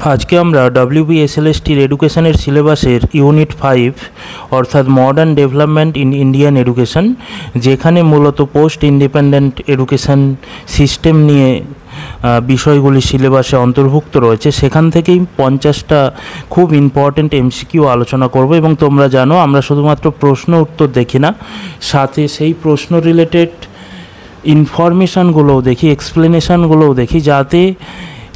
আজকে আমরা WBSLSTর এডুকেশনের সিলেবাসের ইউনিট 5 অর্থাৎ modern development in Indian education, যেখানে মূলত পোস্ট ইন্ডিপেন্ডেন্ট এডুকেশন সিস্টেম নিয়ে বিষয়গুলি সিলেবাসে অন্তর্ভুক্ত রয়েছে, সেখান থেকেই 50টা খুব ইম্পর্ট্যান্ট MCQ আলোচনা করব। এবং তোমরা জানো আমরা শুধুমাত্র প্রশ্ন উত্তর দেখি না, সাথে সেই প্রশ্ন রিলেটেড ইনফরমেশানগুলোও দেখি, এক্সপ্লেনেশানগুলোও দেখি, যাতে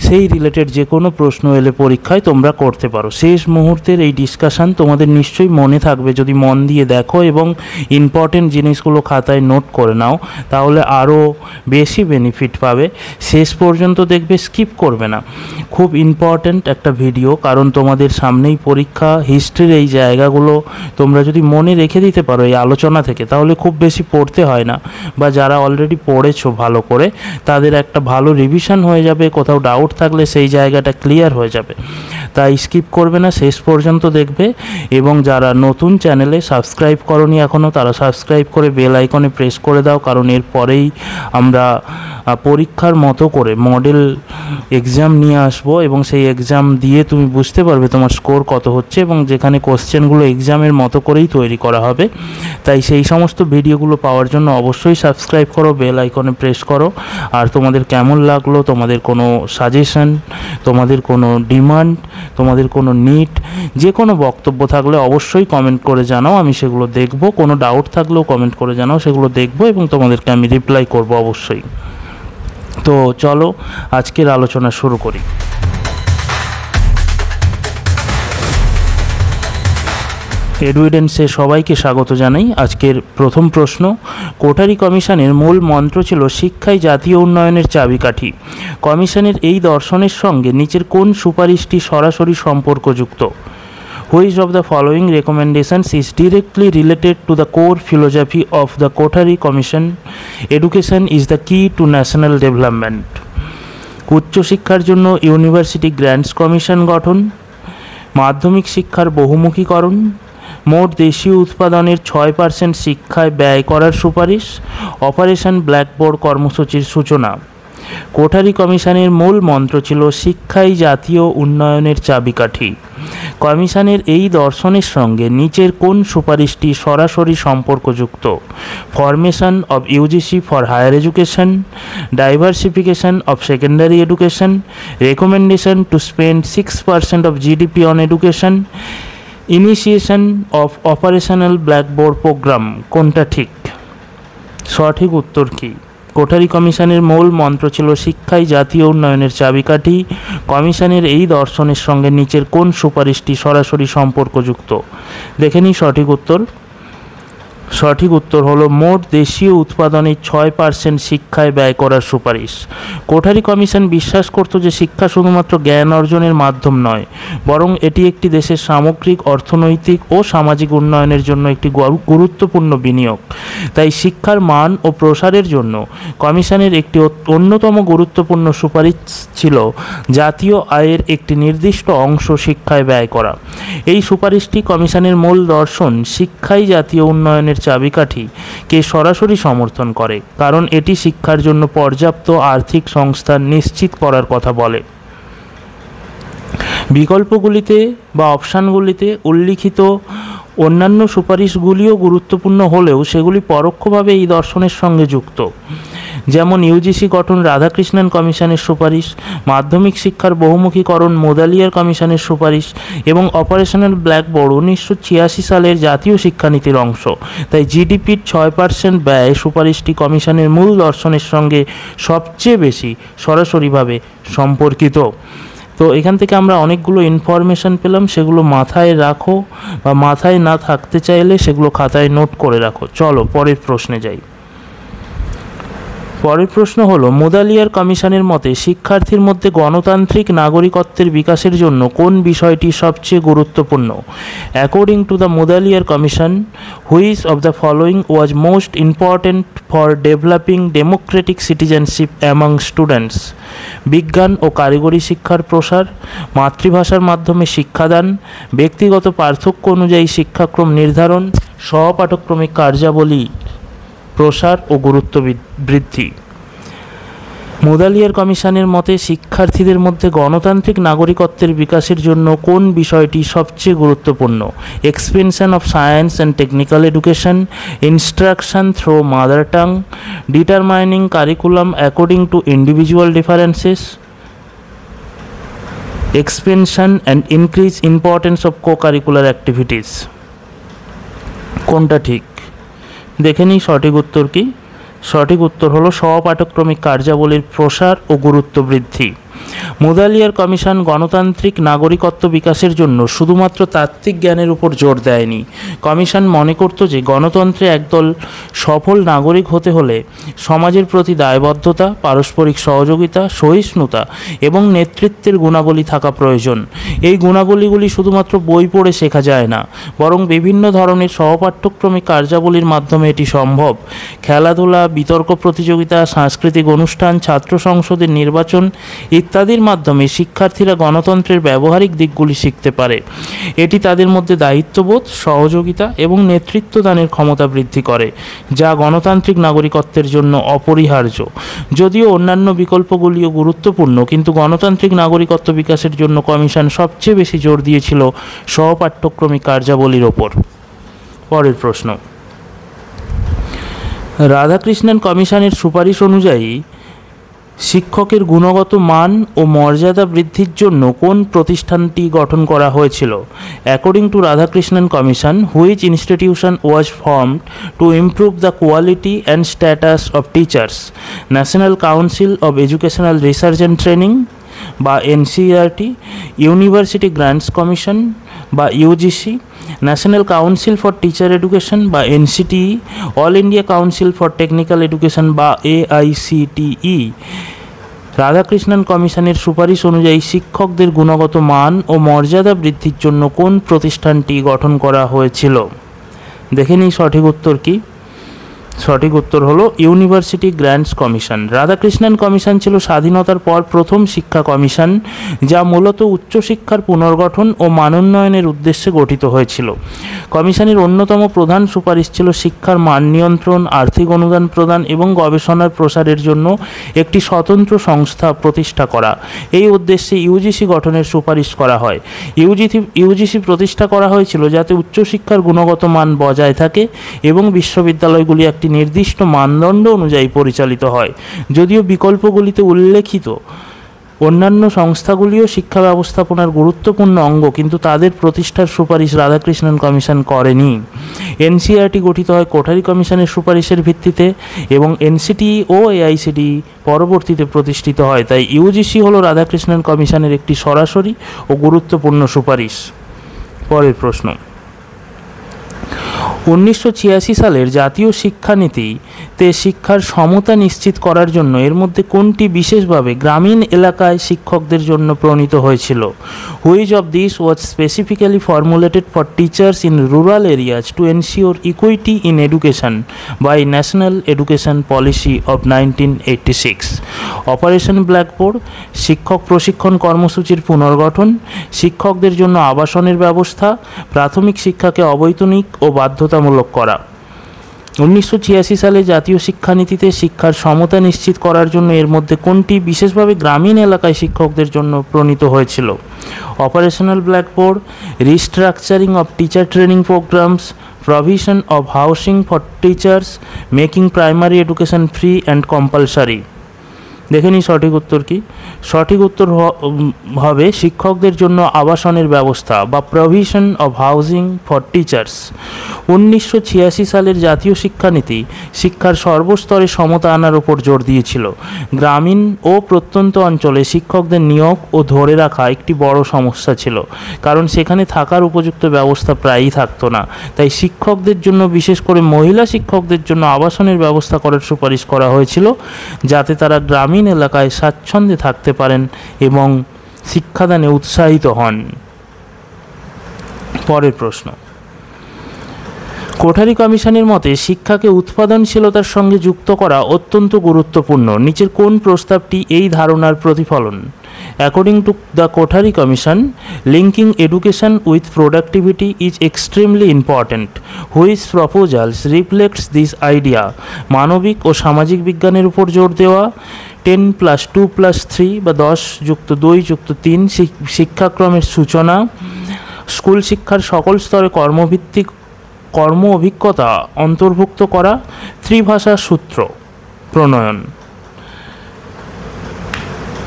সেই রিলেটেড যে কোনো প্রশ্ন এলে পরীক্ষায় তোমরা করতে পারো। শেষ মুহূর্তের এই ডিসকাশান তোমাদের নিশ্চয়ই মনে থাকবে যদি মন দিয়ে দেখো এবং ইম্পর্টেন্ট জিনিসগুলো খাতায় নোট করে নাও, তাহলে আরও বেশি বেনিফিট পাবে। শেষ পর্যন্ত দেখবে, স্কিপ করবে না। খুব ইম্পর্ট্যান্ট একটা ভিডিও, কারণ তোমাদের সামনেই পরীক্ষা। হিস্ট্রির এই জায়গাগুলো তোমরা যদি মনে রেখে দিতে পারো এই আলোচনা থেকে, তাহলে খুব বেশি পড়তে হয় না, বা যারা অলরেডি পড়েছো ভালো করে তাদের একটা ভালো রিভিশন হয়ে যাবে। কোথাও ডাউট থাকলে সেই জায়গাটা ক্লিয়ার হয়ে যাবে। তাই স্কিপ করবে না, শেষ পর্যন্ত দেখবে। এবং যারা নতুন চ্যানেলে সাবস্ক্রাইব করনি এখনও, তারা সাবস্ক্রাইব করে বেল আইকনে প্রেস করে দাও, কারণ এরপরেই আমরা পরীক্ষার মতো করে মডেল এক্সাম নিয়ে আসবো এবং সেই এক্সাম দিয়ে তুমি বুঝতে পারবে তোমার স্কোর কত হচ্ছে, এবং যেখানে কোশ্চেনগুলো এক্সামের মতো করেই তৈরি করা হবে। তাই সেই সমস্ত ভিডিওগুলো পাওয়ার জন্য অবশ্যই সাবস্ক্রাইব করো, বেল আইকনে প্রেস করো। আর তোমাদের কেমন লাগলো, তোমাদের কোনো সাজেশন, তোমাদের কোনো ডিমান্ড, তোমাদের কোনো নিড, যে কোনো বক্তব্য থাকলে অবশ্যই কমেন্ট করে জানাও, আমি সেগুলো দেখব। কোনো ডাউট থাকলেও কমেন্ট করে জানাও, সেগুলো দেখব এবং তোমাদেরকে আমি রিপ্লাই করব অবশ্যই। তো চলো আজকের আলোচনা শুরু করি। এডুইডেন্সে সবাইকে স্বাগত জানাই। আজকের প্রথম প্রশ্ন, কোঠারি কমিশনের মূল মন্ত্র ছিল শিক্ষাই জাতীয় উন্নয়নের চাবিকাঠি। কমিশনের এই দর্শনের সঙ্গে নিচের কোন সুপারিশটি সরাসরি সম্পর্কযুক্ত? Which of the following recommendations is directly related to the core philosophy of the Kothari Commission? Education is the key to national development. উচ্চশিক্ষার জন্য ইউনিভার্সিটি গ্র্যান্টস কমিশন গঠন, মাধ্যমিক শিক্ষার বহুমুখীকরণ, মোট দেশীয় উৎপাদনের 6% শিক্ষায় ব্যয় করার সুপারিশ, অপারেশন ব্ল্যাকবোর্ড কর্মসূচির সূচনা। কোঠারি কমিশনের মূল মন্ত্র ছিল শিক্ষাই জাতীয় উন্নয়নের চাবিকাঠি। কমিশনের এই দর্শনের সঙ্গে নিচের কোন সুপারিশটি সরাসরি সম্পর্কযুক্ত? Formation of UGC for higher education, diversification of secondary education, recommendation to spend 6% of GDP on education, initiation of operational blackboard programme. কোনটা ঠিক? সঠিক উত্তর কী? কোঠারি কমিশনের মূল মন্ত্র ছিল শিক্ষাই জাতীয় উন্নয়নের চাবিকাঠি। কমিশনের এই দর্শনের সঙ্গে নিচের কোন সুপারিশটি সরাসরি সম্পর্কযুক্ত? দেখে নিই সঠিক উত্তর। সঠিক উত্তর হলো মোট দেশীয় উৎপাদনের 6% শিক্ষায় ব্যয় করার সুপারিশ। কোঠারি কমিশন বিশ্বাস করত যে শিক্ষা শুধুমাত্র জ্ঞান অর্জনের মাধ্যম নয়, বরং এটি একটি দেশের সামগ্রিক অর্থনৈতিক ও সামাজিক উন্নয়নের জন্য একটি গুরুত্বপূর্ণ বিনিয়োগ। তাই শিক্ষার মান ও প্রসারের জন্য কমিশনের একটি অন্যতম গুরুত্বপূর্ণ সুপারিশ ছিল জাতীয় আয়ের একটি নির্দিষ্ট অংশ শিক্ষায় ব্যয় করা। এই সুপারিশটি কমিশনের মূল দর্শন শিক্ষাই জাতীয় উন্নয়নের চাবিকাঠিকে সরাসরি সমর্থন করে, কারণ এটি শিক্ষার জন্য পর্যাপ্ত আর্থিক সংস্থান নিশ্চিত করার কথা বলে। বিকল্পগুলিতে বা অপশানগুলিতে উল্লিখিত অন্যান্য সুপারিশগুলিও গুরুত্বপূর্ণ হলেও সেগুলি পরোক্ষভাবে এই দর্শনের সঙ্গে যুক্ত। যেমন ইউজিসি গঠন রাধাকৃষ্ণন কমিশনের সুপারিশ, মাধ্যমিক শিক্ষার বহুমুখীকরণ মোদালিয়ার কমিশনের সুপারিশ এবং অপারেশনাল ব্ল্যাকবোর্ড 1986 সালের জাতীয় শিক্ষানীতির অংশ। তাই জিডিপির 6% ব্যয় সুপারিশটি কমিশনের মূল দর্শনের সঙ্গে সবচেয়ে বেশি সরাসরিভাবে সম্পর্কিত। তো এখান থেকে আমরা অনেকগুলো ইনফরমেশান পেলাম, সেগুলো মাথায় রাখো, বা মাথায় না থাকতে চাইলে সেগুলো খাতায় নোট করে রাখো। চলো পরের প্রশ্নে যাই। পরের প্রশ্ন হলো, মোদালিয়ার কমিশনের মতে শিক্ষার্থীর মধ্যে গণতান্ত্রিক নাগরিকত্বের বিকাশের জন্য কোন বিষয়টি সবচেয়ে গুরুত্বপূর্ণ? According to the Mudaliar commission, which of the following was most important for developing Democratic citizenship among students? বিজ্ঞান ও কারিগরি শিক্ষার প্রসার, মাতৃভাষার মাধ্যমে শিক্ষাদান, ব্যক্তিগত পার্থক্য অনুযায়ী শিক্ষাক্রম নির্ধারণ, সহপাঠক্রমিক কার্যাবলী প্রসার ও গুরুত্ব বৃদ্ধি। মুদালিয়ার কমিশনের মতে শিক্ষার্থীদের মধ্যে গণতান্ত্রিক নাগরিকত্বের বিকাশের জন্য কোন বিষয়টি সবচেয়ে গুরুত্বপূর্ণ? Expansion of science and technical education, instruction through mother tongue, determining curriculum according to individual differences, expansion and increase importance of co curricular activities. কোনটা ঠিক? দেখে নিই সঠিক উত্তর কি। সঠিক উত্তর হলো সহপাঠক্রমিক কার্যাবলীর প্রসার ও গুরুত্ব বৃদ্ধি। মুদালিয়ার কমিশন গণতান্ত্রিক নাগরিকত্ব বিকাশের জন্য শুধুমাত্র তাত্ত্বিক জ্ঞানের উপর জোর দেয়নি। কমিশন মনে করত যে গণতন্ত্রে একদল সফল নাগরিক হতে হলে সমাজের প্রতি দায়বদ্ধতা, পারস্পরিক সহযোগিতা, সহিষ্ণুতা এবং নেতৃত্বের গুণাবলী থাকা প্রয়োজন। এই গুণাবলীগুলি শুধুমাত্র বই পড়ে শেখা যায় না, বরং বিভিন্ন ধরনের সহপাঠ্যক্রমিক কার্যাবলীর মাধ্যমে এটি সম্ভব। খেলাধুলা, বিতর্ক প্রতিযোগিতা, সাংস্কৃতিক অনুষ্ঠান, ছাত্র সংসদের নির্বাচন ইত্যাদির মাধ্যমে শিক্ষার্থীরা গণতন্ত্রের ব্যবহারিক দিকগুলি শিখতে পারে। এটি তাদের মধ্যে দায়িত্ববোধ, সহযোগিতা এবং নেতৃত্বদানের ক্ষমতা বৃদ্ধি করে, যা গণতান্ত্রিক নাগরিকত্বের জন্য অপরিহার্য। যদিও অন্যান্য বিকল্পগুলিও গুরুত্বপূর্ণ, কিন্তু গণতান্ত্রিক নাগরিকত্ব বিকাশের জন্য কমিশন সবচেয়ে বেশি জোর দিয়েছিল সহপাঠ্যক্রমিক কার্যাবলীর ওপর। পরের প্রশ্ন, রাধাকৃষ্ণন কমিশনের সুপারিশ অনুযায়ী শিক্ষকের গুণগত মান ও মর্যাদা বৃদ্ধির জন্য কোন প্রতিষ্ঠানটি গঠন করা হয়েছিল? According to Radhakrishnan commission, which institution was formed to improve the quality and status of teachers? National Council of Educational Research and Training বা এনসিইআরটি, ইউনিভার্সিটি গ্র্যান্টস কমিশন বা UGC, National Council for Teacher Education বা NCTE, All India Council for Technical Education বা AICTE. Radhakrishnan কমিশনের সুপারিশ অনুযায়ী শিক্ষকদের গুণগত মান ও মর্যাদা বৃদ্ধির জন্য কোন প্রতিষ্ঠানটি গঠন করা হয়েছিল? দেখে নিই সঠিক উত্তর কি। সঠিক উত্তর হলো university Grants commission. Radhakrishnan commission ছিল স্বাধীনতার পর প্রথম শিক্ষা কমিশন, যা মূলত উচ্চশিক্ষার পুনর্গঠন ও মানোন্নয়নের উদ্দেশ্যে গঠিত হয়েছিল। কমিশনের অন্যতম প্রধান সুপারিশ ছিল শিক্ষার মান নিয়ন্ত্রণ, আর্থিক অনুদান প্রদান এবং গবেষণার প্রসারের জন্য একটি স্বতন্ত্র সংস্থা প্রতিষ্ঠা করা। এই উদ্দেশ্যে ইউজিসি গঠনের সুপারিশ করা হয়। ইউজিসি প্রতিষ্ঠা করা হয়েছিল যাতে উচ্চশিক্ষার গুণগত মান বজায় থাকে এবং বিশ্ববিদ্যালয়গুলি একটি নির্দিষ্ট মানদণ্ড অনুযায়ী পরিচালিত হয়। যদিও বিকল্পগুলিতে উল্লেখিত অন্যান্য সংস্থাগুলিও শিক্ষা ব্যবস্থাপনার গুরুত্বপূর্ণ অঙ্গ, কিন্তু তাদের প্রতিষ্ঠার সুপারিশ রাধাকৃষ্ণন কমিশন করেনি। এনসিইআরটি গঠিত হয় কোঠারি কমিশনের সুপারিশের ভিত্তিতে এবং এনসিটিই ও এআইসিটিই পরবর্তীতে প্রতিষ্ঠিত হয়। তাই ইউজিসি হল রাধাকৃষ্ণন কমিশনের একটি সরাসরি ও গুরুত্বপূর্ণ সুপারিশ। পরের প্রশ্ন, 1986 সালের জাতীয় শিক্ষানীতিতে শিক্ষার সমতা নিশ্চিত করার জন্য এর মধ্যে কোনটি বিশেষভাবে গ্রামীণ এলাকায় শিক্ষকদের জন্য প্রণীত হয়েছিল? Which of this was specifically formulated for teachers in rural areas to ensure equity in education by national education policy of 1986? Operation blackboard, শিক্ষক প্রশিক্ষণ কর্মসূচির পুনর্গঠন, শিক্ষকদের জন্য আবাসনের ব্যবস্থা, প্রাথমিক শিক্ষাকে অবৈতনিক ও বাধ্যতামূলক করা। 1986 সালে জাতীয় শিক্ষানীতিতে শিক্ষার সমতা নিশ্চিত করার জন্য এর মধ্যে কোনটি বিশেষভাবে গ্রামীণ এলাকায় শিক্ষকদের জন্য প্রণীত হয়েছিল? Operational blackboard, restructuring of teacher training programs, provision of housing for teachers, making primary education free and compulsory. দেখে নিই সঠিক উত্তর কি। সঠিক উত্তর হবে শিক্ষকদের জন্য আবাসনের ব্যবস্থা বা provision of housing for teachers. 1986 সালের জাতীয় শিক্ষানীতি শিক্ষার সর্বস্তরে সমতা আনার উপর জোর দিয়েছিল। গ্রামীণ ও প্রত্যন্ত অঞ্চলে শিক্ষকদের নিয়োগ ও ধরে রাখা একটি বড় সমস্যা ছিল, কারণ সেখানে থাকার উপযুক্ত ব্যবস্থা প্রায়ই থাকতো না। তাই শিক্ষকদের জন্য, বিশেষ করে মহিলা শিক্ষকদের জন্য আবাসনের ব্যবস্থা করার সুপারিশ করা হয়েছিল, যাতে তারা গ্রামীণ এলাকায় স্বাচ্ছন্দ্যে থাকতে পারেন এবং শিক্ষাদানে উৎসাহিত হন। পরের প্রশ্ন, কোঠারি কমিশনের মতে শিক্ষাকে উৎপাদনশীলতার সঙ্গে যুক্ত করা অত্যন্ত গুরুত্বপূর্ণ। নিচের কোন প্রস্তাবটি এই ধারণার প্রতিফলন? According to the Kothari Commission, linking education with productivity is extremely important. Which proposals reflects this idea? মানবিক ও সামাজিক বিজ্ঞানের উপর জোর দেওয়া, 10+2+3 বা 10+2+3 শিক্ষাক্রমের সূচনা, স্কুল শিক্ষার সকল স্তরে কর্মভিত্তিক কর্ম অভিজ্ঞতা অন্তর্ভুক্ত করা, ত্রিভাষা সূত্র প্রণয়ন।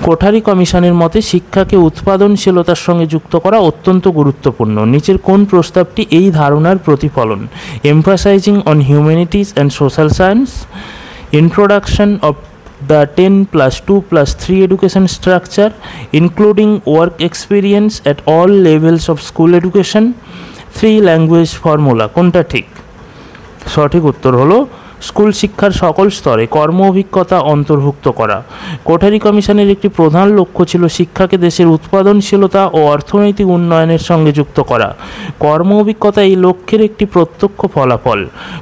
কোঠারি কমিশনের মতে শিক্ষাকে উৎপাদনশীলতার সঙ্গে যুক্ত করা অত্যন্ত গুরুত্বপূর্ণ। নিচের কোন প্রস্তাবটি এই ধারণার প্রতিফলন? Emphasising on humanities and social science, introduction of the 10+2+3 education structure, including work experience at all levels of school education, 3 language formula। কোনটা ঠিক? সঠিক উত্তর হলো স্কুল শিক্ষার সকল স্তরে কর্ম অভিজ্ঞতা অন্তর্ভুক্ত করা। কোঠারি কমিশনের একটি প্রধান লক্ষ্য ছিল শিক্ষাকে দেশের উৎপাদনশীলতা ও অর্থনৈতিক উন্নয়নের সঙ্গে যুক্ত করা। কর্ম অভিজ্ঞতা এই লক্ষ্যের একটি প্রত্যক্ষ ফলাফল।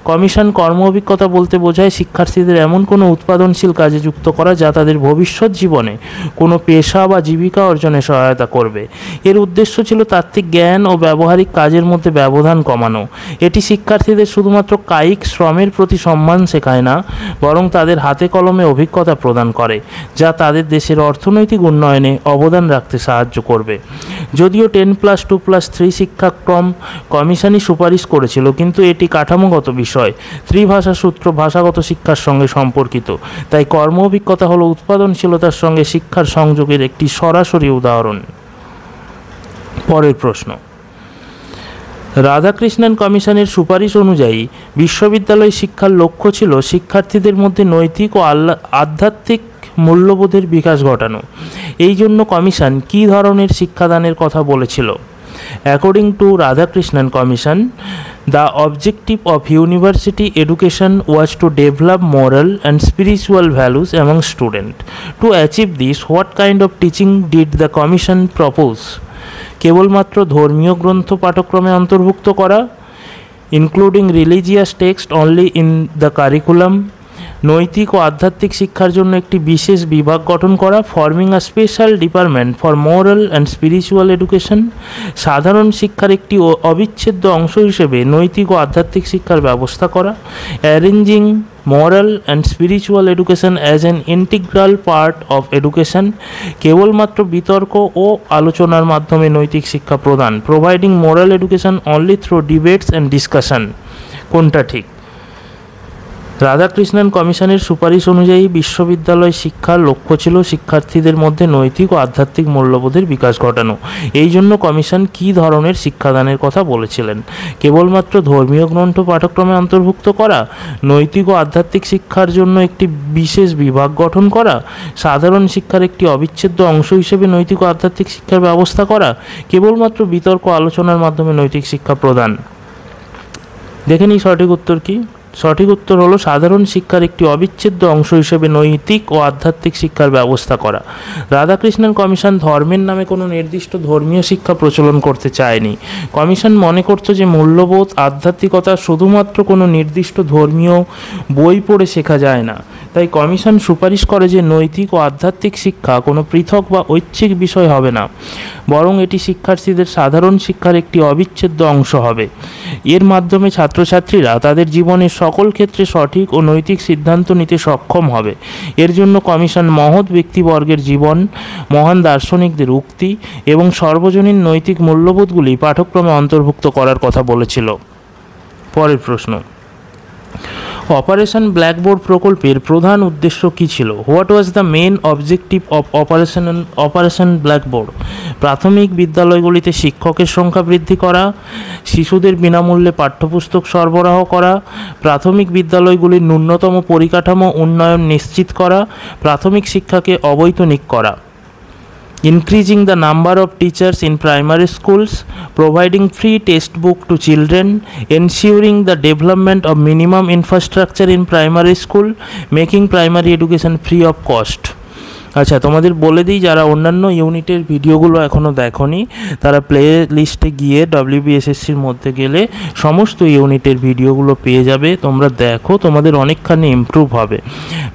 কমিশন কর্ম অভিজ্ঞতা বলতে বোঝায় শিক্ষার্থীদের এমন কোনো উৎপাদনশীল কাজে যুক্ত করা যা তাদের ভবিষ্যৎ জীবনে কোনো পেশা বা জীবিকা অর্জনে সহায়তা করবে। এর উদ্দেশ্য ছিল তাত্ত্বিক জ্ঞান ও ব্যবহারিক কাজের মধ্যে ব্যবধান কমানো। এটি শিক্ষার্থীদের শুধুমাত্র কায়িক শ্রমের প্রতি সম্মান শেখায় না, বরং তাদের হাতে কলমে অভিজ্ঞতা প্রদান করে যা তাদের দেশের অর্থনৈতিক উন্নয়নে অবদান রাখতে সাহায্য করবে। যদিও 10+2+3 শিক্ষাক্রম কমিশনই সুপারিশ করেছিল, কিন্তু এটি কাঠামোগত বিষয়, ত্রিভাষা সূত্র ভাষাগত শিক্ষার সঙ্গে সম্পর্কিত। তাই কর্ম অভিজ্ঞতা হলো উৎপাদনশীলতার সঙ্গে শিক্ষার সংযোগের একটি সরাসরি উদাহরণ। পরের প্রশ্ন, রাধাকৃষ্ণন কমিশনের সুপারিশ অনুযায়ী বিশ্ববিদ্যালয় শিক্ষার লক্ষ্য ছিল শিক্ষার্থীদের মধ্যে নৈতিক ও আধ্যাত্মিক মূল্যবোধের বিকাশ ঘটানো। এই জন্য কমিশন কী ধরনের শিক্ষাদানের কথা বলেছিল? According to Radhakrishnan commission, the objective of university education was to develop moral and spiritual values among students. To achieve this, what kind of teaching did the commission propose? কেবলমাত্র ধর্মীয় গ্রন্থ পাঠ্যক্রমে অন্তর্ভুক্ত করা, including religious text only in the curriculum, নৈতিক ও আধ্যাত্মিক শিক্ষার জন্য একটি বিশেষ বিভাগ গঠন করা, forming a special department for moral and spiritual education, সাধারণ শিক্ষার একটি অবিচ্ছেদ্য অংশ হিসেবে নৈতিক ও আধ্যাত্মিক শিক্ষার ব্যবস্থা করা, arranging moral and spiritual education as an integral part of education, কেবলমাত্র বিতর্ক ও আলোচনার মাধ্যমে নৈতিক শিক্ষা প্রদান, providing moral education only through debates and discussion। কোনটা ঠিক? রাধাকৃষ্ণন কমিশনের সুপারিশ অনুযায়ী বিশ্ববিদ্যালয় শিক্ষার লক্ষ্য ছিল শিক্ষার্থীদের মধ্যে নৈতিক ও আধ্যাত্মিক মূল্যবোধের বিকাশ ঘটানো। এই জন্য কমিশন কী ধরনের শিক্ষাদানের কথা বলেছিলেন? কেবলমাত্র ধর্মীয় গ্রন্থ পাঠ্যক্রমে অন্তর্ভুক্ত করা, নৈতিক ও আধ্যাত্মিক শিক্ষার জন্য একটি বিশেষ বিভাগ গঠন করা, সাধারণ শিক্ষার একটি অবিচ্ছেদ্য অংশ হিসেবে নৈতিক ও আধ্যাত্মিক শিক্ষার ব্যবস্থা করা, কেবলমাত্র বিতর্ক আলোচনার মাধ্যমে নৈতিক শিক্ষা প্রদান। দেখে নিই সঠিক উত্তর কী। সঠিক উত্তর হলো সাধারণ শিক্ষার একটি অবিচ্ছেদ্য অংশ হিসেবে নৈতিক ও আধ্যাত্মিক শিক্ষার ব্যবস্থা করা। রাধাকৃষ্ণন কমিশন ধর্মের নামে কোনো নির্দিষ্ট ধর্মীয় শিক্ষা প্রচলন করতে চায়নি। কমিশন মনে করত যে মূল্যবোধ, আধ্যাত্মিকতা শুধুমাত্র কোনো নির্দিষ্ট ধর্মীয় বই পড়ে শেখা যায় না। তাই কমিশন সুপারিশ করে যে নৈতিক ও আধ্যাত্মিক শিক্ষা কোনো পৃথক বা ঐচ্ছিক বিষয় হবে না, বরং এটি শিক্ষার্থীদের সাধারণ শিক্ষার একটি অবিচ্ছেদ্য অংশ হবে। এর মাধ্যমে ছাত্রছাত্রীরা তাদের জীবনের সকল ক্ষেত্রে সঠিক ও নৈতিক সিদ্ধান্ত নিতে সক্ষম হবে। এর জন্য কমিশন মহৎ ব্যক্তিবর্গের জীবন, মহান দার্শনিকদের উক্তি এবং সর্বজনীন নৈতিক মূল্যবোধগুলি পাঠ্যক্রমে অন্তর্ভুক্ত করার কথা বলেছিল। পরের প্রশ্ন, অপারেশন ব্ল্যাকবোর্ড প্রকল্পের প্রধান উদ্দেশ্য কী ছিল? What was the main objective of operation blackboard? প্রাথমিক বিদ্যালয়গুলিতে শিক্ষকের সংখ্যা বৃদ্ধি করা, শিশুদের বিনামূল্যে পাঠ্যপুস্তক সরবরাহ করা, প্রাথমিক বিদ্যালয়গুলির ন্যূনতম পরিকাঠামো উন্নয়ন নিশ্চিত করা, প্রাথমিক শিক্ষাকে অবৈতনিক করা। Increasing the number of teachers in primary schools, providing free textbook to children, ensuring the development of minimum infrastructure in primary school, making primary education free of cost। আচ্ছা, তোমাদের বলে দিই, যারা অন্যান্য ইউনিটের ভিডিওগুলো এখনও দেখোনি তারা প্লে লিস্টে গিয়ে WBSSCর মধ্যে গেলে সমস্ত ইউনিটের ভিডিওগুলো পেয়ে যাবে। তোমরা দেখো, তোমাদের অনেকখানি ইমপ্রুভ হবে।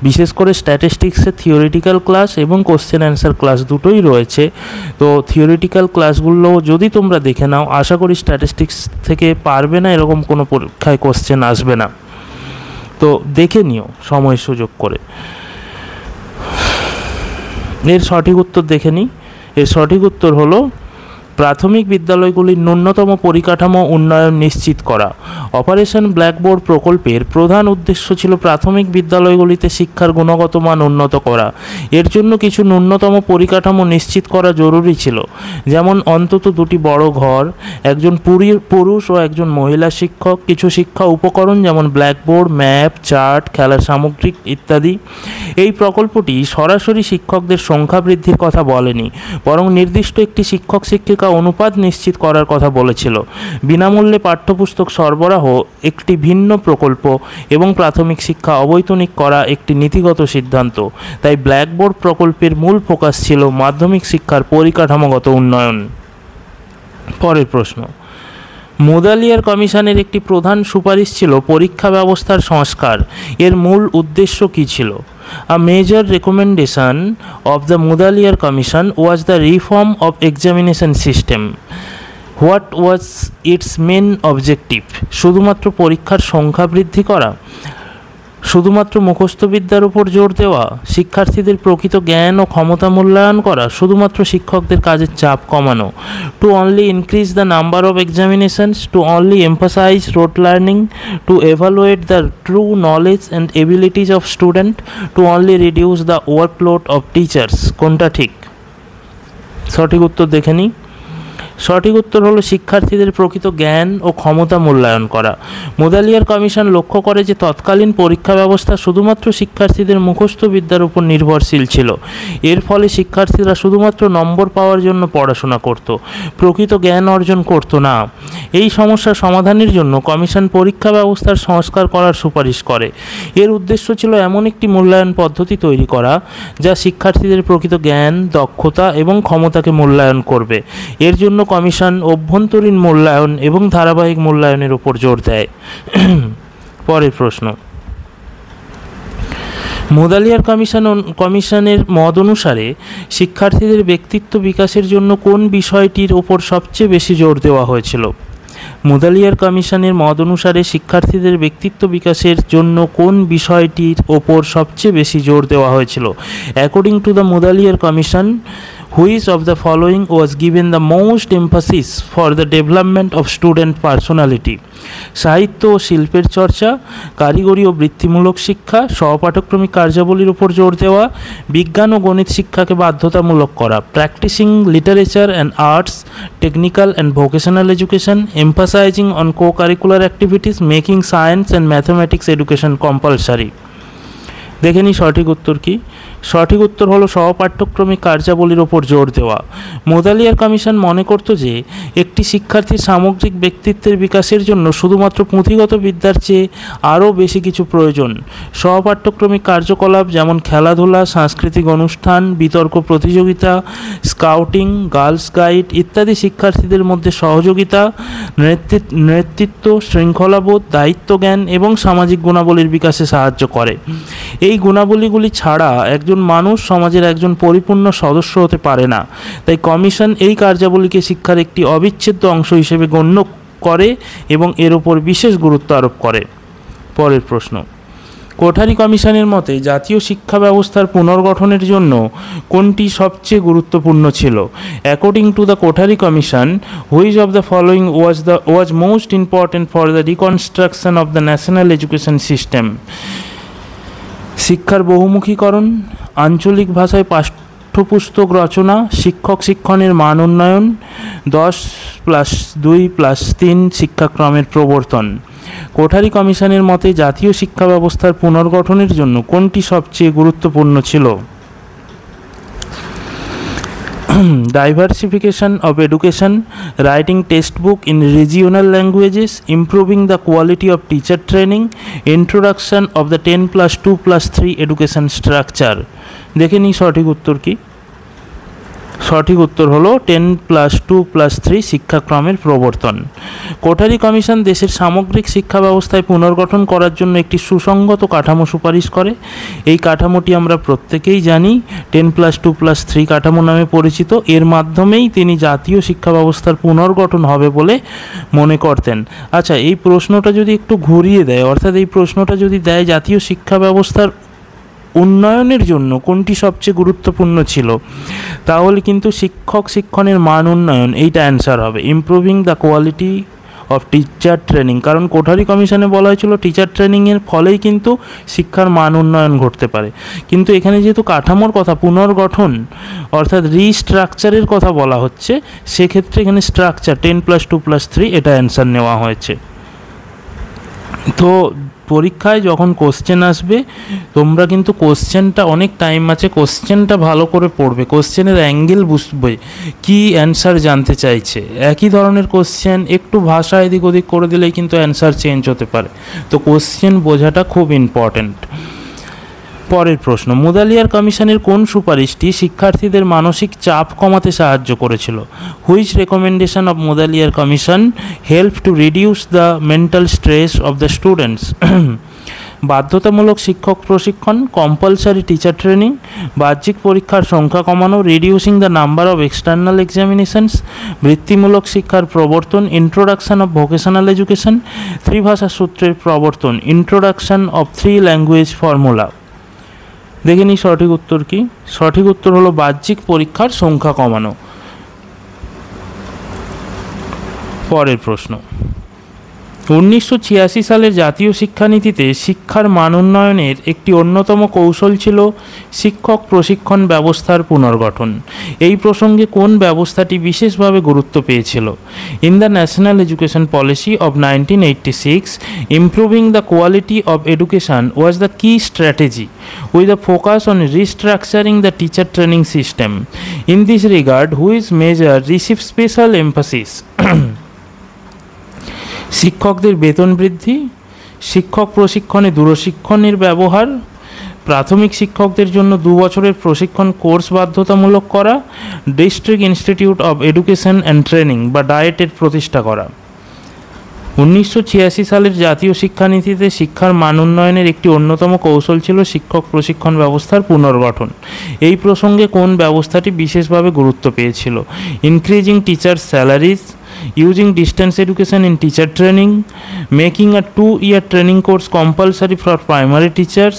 বিশেষ করে স্ট্যাটিস্টিক্সের থিওরিটিক্যাল ক্লাস এবং কোশ্চেন অ্যান্সার ক্লাস দুটোই রয়েছে। তো থিওরিটিক্যাল ক্লাসগুলো যদি তোমরা দেখে নাও, আশা করি স্ট্যাটিস্টিক্স থেকে পারবে না এরকম কোনো পরীক্ষায় কোশ্চেন আসবে না। তো দেখে নিও সময় সুযোগ করে। এর সঠিক উত্তর দেখে নিই। এর সঠিক উত্তর হলো প্রাথমিক বিদ্যালয়গুলির ন্যূনতম পরিকাঠামো উন্নয়ন নিশ্চিত করা। অপারেশন ব্ল্যাকবোর্ড প্রকল্পের প্রধান উদ্দেশ্য ছিল প্রাথমিক বিদ্যালয়গুলিতে শিক্ষার গুণগত মান উন্নত করা। এর জন্য কিছু ন্যূনতম পরিকাঠামো নিশ্চিত করা জরুরি ছিল, যেমন অন্তত দুটি বড় ঘর, একজন পুরুষ ও একজন মহিলা শিক্ষক, কিছু শিক্ষা উপকরণ যেমন ব্ল্যাকবোর্ড, ম্যাপ, চার্ট, খেলার সামগ্রী ইত্যাদি। এই প্রকল্পটি সরাসরি শিক্ষকদের সংখ্যা বৃদ্ধির কথা বলেনি, বরং নির্দিষ্ট একটি শিক্ষক শিক্ষিকা অনুপাত নিশ্চিত করার কথা বলেছিল। বিনামূল্যে পাঠ্যপুস্তক সরবরাহ একটি ভিন্ন প্রকল্প এবং প্রাথমিক শিক্ষা অবৈতনিক করা একটি নীতিগত সিদ্ধান্ত। তাই ব্ল্যাকবোর্ড প্রকল্পের মূল ফোকাস ছিল মাধ্যমিক শিক্ষার পরিকাঠামোগত উন্নয়ন। পরের প্রশ্ন, মুদালিয়ার কমিশনের একটি প্রধান সুপারিশ ছিল পরীক্ষা ব্যবস্থার সংস্কার। এর মূল উদ্দেশ্য কী ছিল? A major recommendation of the Mudaliar Commission was the reform of examination system. What was its main objective? শুধুমাত্র পরীক্ষার সংখ্যা বৃদ্ধি করা, শুধুমাত্র মুখস্থবিদ্যার উপর জোর দেওয়া, শিক্ষার্থীদের প্রকৃত জ্ঞান ও ক্ষমতা মূল্যায়ন করা, শুধুমাত্র শিক্ষকদের কাজের চাপ কমানো, to only increase the number of examinations, to only emphasize rote learning, to evaluate the true knowledge and abilities of student, to only reduce the workload of teachers. কোনটা ঠিক? সঠিক উত্তর দেখে নিই। সঠিক উত্তর হলো শিক্ষার্থীদের প্রকৃত জ্ঞান ও ক্ষমতা মূল্যায়ন করা। মুদালিয়ার কমিশন লক্ষ্য করে যে তৎকালীন পরীক্ষা ব্যবস্থা শুধুমাত্র শিক্ষার্থীদের মুখস্থ বিদ্যার উপর নির্ভরশীল ছিল। এর ফলে শিক্ষার্থীরা শুধুমাত্র নম্বর পাওয়ার জন্য পড়াশোনা করত, প্রকৃত জ্ঞান অর্জন করত না। এই সমস্যা সমাধানের জন্য কমিশন পরীক্ষা ব্যবস্থার সংস্কার করার সুপারিশ করে। এর উদ্দেশ্য ছিল এমন একটি মূল্যায়ন পদ্ধতি তৈরি করা যা শিক্ষার্থীদের প্রকৃত জ্ঞান, দক্ষতা এবং ক্ষমতাকে মূল্যায়ন করবে। এর জন্য কমিশন অভ্যন্তরীণ মূল্যায়ন এবং ধারাবাহিক মূল্যায়নের উপর জোর দেয়। পরের প্রশ্ন, মুদালিয়ার কমিশনের মত অনুসারে শিক্ষার্থীদের ব্যক্তিত্ব বিকাশের জন্য কোন বিষয়টির ওপর সবচেয়ে বেশি জোর দেওয়া হয়েছিল? মুদালিয়ার কমিশনের মত অনুসারে শিক্ষার্থীদের ব্যক্তিত্ব বিকাশের জন্য কোন বিষয়টির ওপর সবচেয়ে বেশি জোর দেওয়া হয়েছিল? According to the Mudaliar commission, which of the following was given the most emphasis for the development of student personality? সাহিত্য ও শিল্পের চর্চা, কারিগরি ও বৃত্তিমূলক শিক্ষা, সহপাঠক্রমিক কার্যাবলীর উপর জোর দেওয়া, বিজ্ঞান ও গণিত শিক্ষাকে বাধ্যতামূলক করা, practising literature and arts, technical and vocational education, emphasising on co curricular activities, making science and mathematics education compulsory. দেখে নিই সঠিক উত্তর কি। সঠিক উত্তর হলো সহপাঠ্যক্রমিক কার্যাবলীর ওপর জোর দেওয়া। মুদালিয়ার কমিশন মনে করত যে একটি শিক্ষার্থীর সামগ্রিক ব্যক্তিত্বের বিকাশের জন্য শুধুমাত্র পুঁথিগত বিদ্যার চেয়ে আরও বেশি কিছু প্রয়োজন। সহপাঠ্যক্রমিক কার্যকলাপ যেমন খেলাধুলা, সাংস্কৃতিক অনুষ্ঠান, বিতর্ক প্রতিযোগিতা, স্কাউটিং, গার্লস গাইড ইত্যাদি শিক্ষার্থীদের মধ্যে সহযোগিতা, নেতৃত্ব, শৃঙ্খলাবোধ, দায়িত্বজ্ঞান এবং সামাজিক গুণাবলীর বিকাশে সাহায্য করে। এই গুণাবলীগুলি ছাড়া একজন মানুষ সমাজের একজন পরিপূর্ণ সদস্য হতে পারে না। তাই কমিশন এই কার্যাবলীকে শিক্ষার একটি অবিচ্ছেদ্য অংশ হিসেবে গণ্য করে এবং এর উপর বিশেষ গুরুত্ব আরোপ করে। পরের প্রশ্ন, কোঠারি কমিশনের মতে জাতীয় শিক্ষা ব্যবস্থার পুনর্গঠনের জন্য কোনটি সবচেয়ে গুরুত্বপূর্ণ ছিল? According to the Kothari commission, which of the following was most important for the reconstruction of the national education system? শিক্ষার বহুমুখীকরণ, আঞ্চলিক ভাষায় পাঠ্যপুস্তক রচনা, শিক্ষক শিক্ষণের মান উন্নয়ন, 10+2+3 শিক্ষাক্রমের প্রবর্তন। কোঠারি কমিশনের মতে জাতীয় শিক্ষা ব্যবস্থার পুনর্গঠনের জন্য কোনটি সবচেয়ে গুরুত্বপূর্ণ ছিল? Diversification of education, writing textbook in regional languages, improving the quality of teacher training, introduction of the 10+2+3 education structure. দেখে নিই সঠিক উত্তর কি। সঠিক উত্তর হলো 10+2+3 শিক্ষাক্রমের প্রবর্তন। কোঠারি কমিশন দেশের সামগ্রিক শিক্ষা ব্যবস্থায় পুনর্গঠন করার জন্য একটি সুসংগত কাঠামো সুপারিশ করে। এই কাঠামোটি আমরা প্রত্যেকেই জানি 10+2+3 কাঠামো নামে পরিচিত। এর মাধ্যমেই তিনি জাতীয় শিক্ষা ব্যবস্থার পুনর্গঠন হবে বলে মনে করতেন। আচ্ছা, এই প্রশ্নটা যদি একটু ঘুরিয়ে দেয়, অর্থাৎ এই প্রশ্নটা যদি দেয় জাতীয় শিক্ষা ব্যবস্থার উন্নয়নের জন্য কোনটি সবচেয়ে গুরুত্বপূর্ণ ছিল? তাহলে কিন্তু শিক্ষক শিক্ষণের মান উন্নয়ন, এইটা অ্যান্সার হবে। Improving the quality of teacher training, কারণ কোঠারি কমিশনে বলা হয়েছিল টিচার ট্রেনিংয়ের ফলেই কিন্তু শিক্ষার মান উন্নয়ন ঘটতে পারে। কিন্তু এখানে যেহেতু কাঠামোর কথা, পুনর্গঠন অর্থাৎ রিস্ট্রাকচারের কথা বলা হচ্ছে, সেক্ষেত্রে এখানে স্ট্রাকচার 10+2+3 এটা অ্যান্সার নেওয়া হয়েছে। তো পরীক্ষায় যখন কোশ্চেন আসবে, তোমরা কিন্তু কোশ্চেনটা, অনেক টাইম আছে, কোশ্চেনটা ভালো করে পড়বে, কোশ্চেনের অ্যাঙ্গেল বুঝবে, কি অ্যান্সার জানতে চাইছে। একই ধরনের কোশ্চেন একটু ভাষা এদিক ওদিক করে দিলেই কিন্তু অ্যান্সার চেঞ্জ হতে পারে। তো কোশ্চেন বোঝাটা খুব ইম্পর্ট্যান্ট। পরের প্রশ্ন, মুদালিয়ার কমিশনের কোন সুপারিশটি শিক্ষার্থীদের মানসিক চাপ কমাতে সাহায্য করেছিল? Which recommendation of Mudaliar commission help to reduce the mental stress of the students? বাধ্যতামূলক শিক্ষক প্রশিক্ষণ, কম্পালসারি টিচার ট্রেনিং, বাহ্যিক পরীক্ষার সংখ্যা কমানো, reducing the number of external examinations, বৃত্তিমূলক শিক্ষার প্রবর্তন, ইন্ট্রোডাকশন অফ ভোকেশনাল এডুকেশন, ত্রিভাষা সূত্রের প্রবর্তন, ইন্ট্রোডাকশন অফ 3 ল্যাঙ্গুয়েজ ফর্মুলা। দেখে নিই সঠিক উত্তর কি। সঠিক উত্তর হলো বাহ্যিক পরীক্ষার সংখ্যা কমানো। পরের প্রশ্ন, 1986 সালের জাতীয় শিক্ষানীতিতে শিক্ষার মান উন্নয়নের একটি অন্যতম কৌশল ছিল শিক্ষক প্রশিক্ষণ ব্যবস্থার পুনর্গঠন। এই প্রসঙ্গে কোন ব্যবস্থাটি বিশেষভাবে গুরুত্ব পেয়েছিল? In the national education policy of 1986, improving the quality of education was the কি strategy with a focus on restructuring the teacher training system. In this regard, which measure received special emphasis? শিক্ষকদের বেতন বৃদ্ধি, শিক্ষক প্রশিক্ষণে দূরশিক্ষণের ব্যবহার, প্রাথমিক শিক্ষকদের জন্য 2 বছরের প্রশিক্ষণ কোর্স বাধ্যতামূলক করা, district institute of education and Training বা ডায়েটের প্রতিষ্ঠা করা। 1986 সালের জাতীয় শিক্ষানীতিতে শিক্ষার মান উন্নয়নের একটি অন্যতম কৌশল ছিল শিক্ষক প্রশিক্ষণ ব্যবস্থার পুনর্গঠন। এই প্রসঙ্গে কোন ব্যবস্থাটি বিশেষভাবে গুরুত্ব পেয়েছিল? Increasing teacher salaries, using distance education in teacher training, making a 2-year training course compulsory for primary teachers,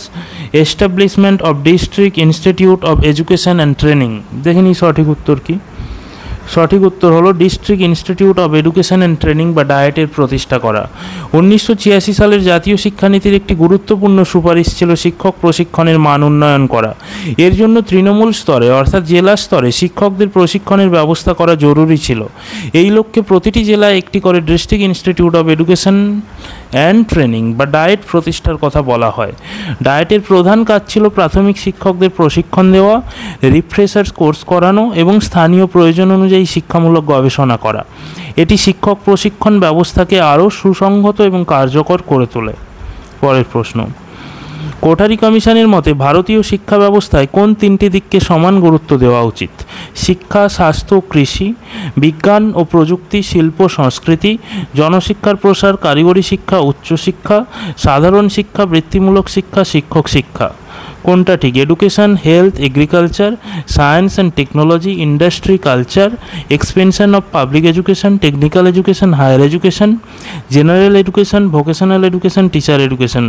establishment of district institute of education and training। দেখে নিই সঠিক উত্তর কি। সঠিক উত্তর হলো district institute of education and Training বা ডায়েটের প্রতিষ্ঠা করা। 1986 সালের জাতীয় শিক্ষানীতির একটি গুরুত্বপূর্ণ সুপারিশ ছিল শিক্ষক প্রশিক্ষণের মান উন্নয়ন করা। এর জন্য তৃণমূল স্তরে অর্থাৎ জেলা স্তরে শিক্ষকদের প্রশিক্ষণের ব্যবস্থা করা জরুরি ছিল। এই লক্ষ্যে প্রতিটি জেলায় একটি করে district institute of education and Training বা ডায়েট প্রতিষ্ঠার কথা বলা হয়। ডায়েটের প্রধান কাজ ছিল প্রাথমিক শিক্ষকদের প্রশিক্ষণ দেওয়া, রিফ্রেশার্স কোর্স করানো এবং স্থানীয় প্রয়োজন অনুযায়ী শিক্ষামূলক গবেষণা করা। এটি শিক্ষক প্রশিক্ষণ ব্যবস্থাকে আরও সুসংহত এবং কার্যকর করে তোলে। পরের প্রশ্ন, কোঠারি কমিশনের মতে ভারতীয় শিক্ষা ব্যবস্থায় কোন 3টি দিককে সমান গুরুত্ব দেওয়া উচিত? শিক্ষা, স্বাস্থ্য, কৃষি, বিজ্ঞান ও প্রযুক্তি, শিল্প, সংস্কৃতি, জনশিক্ষার প্রসার, কারিগরি শিক্ষা, উচ্চশিক্ষা, সাধারণ শিক্ষা, বৃত্তিমূলক শিক্ষা, শিক্ষক শিক্ষা। কোনটা ঠিক? Education, health, agriculture, science and technology, industry, culture, expansion of public education, technical education, higher education, general education, vocational education, teacher education.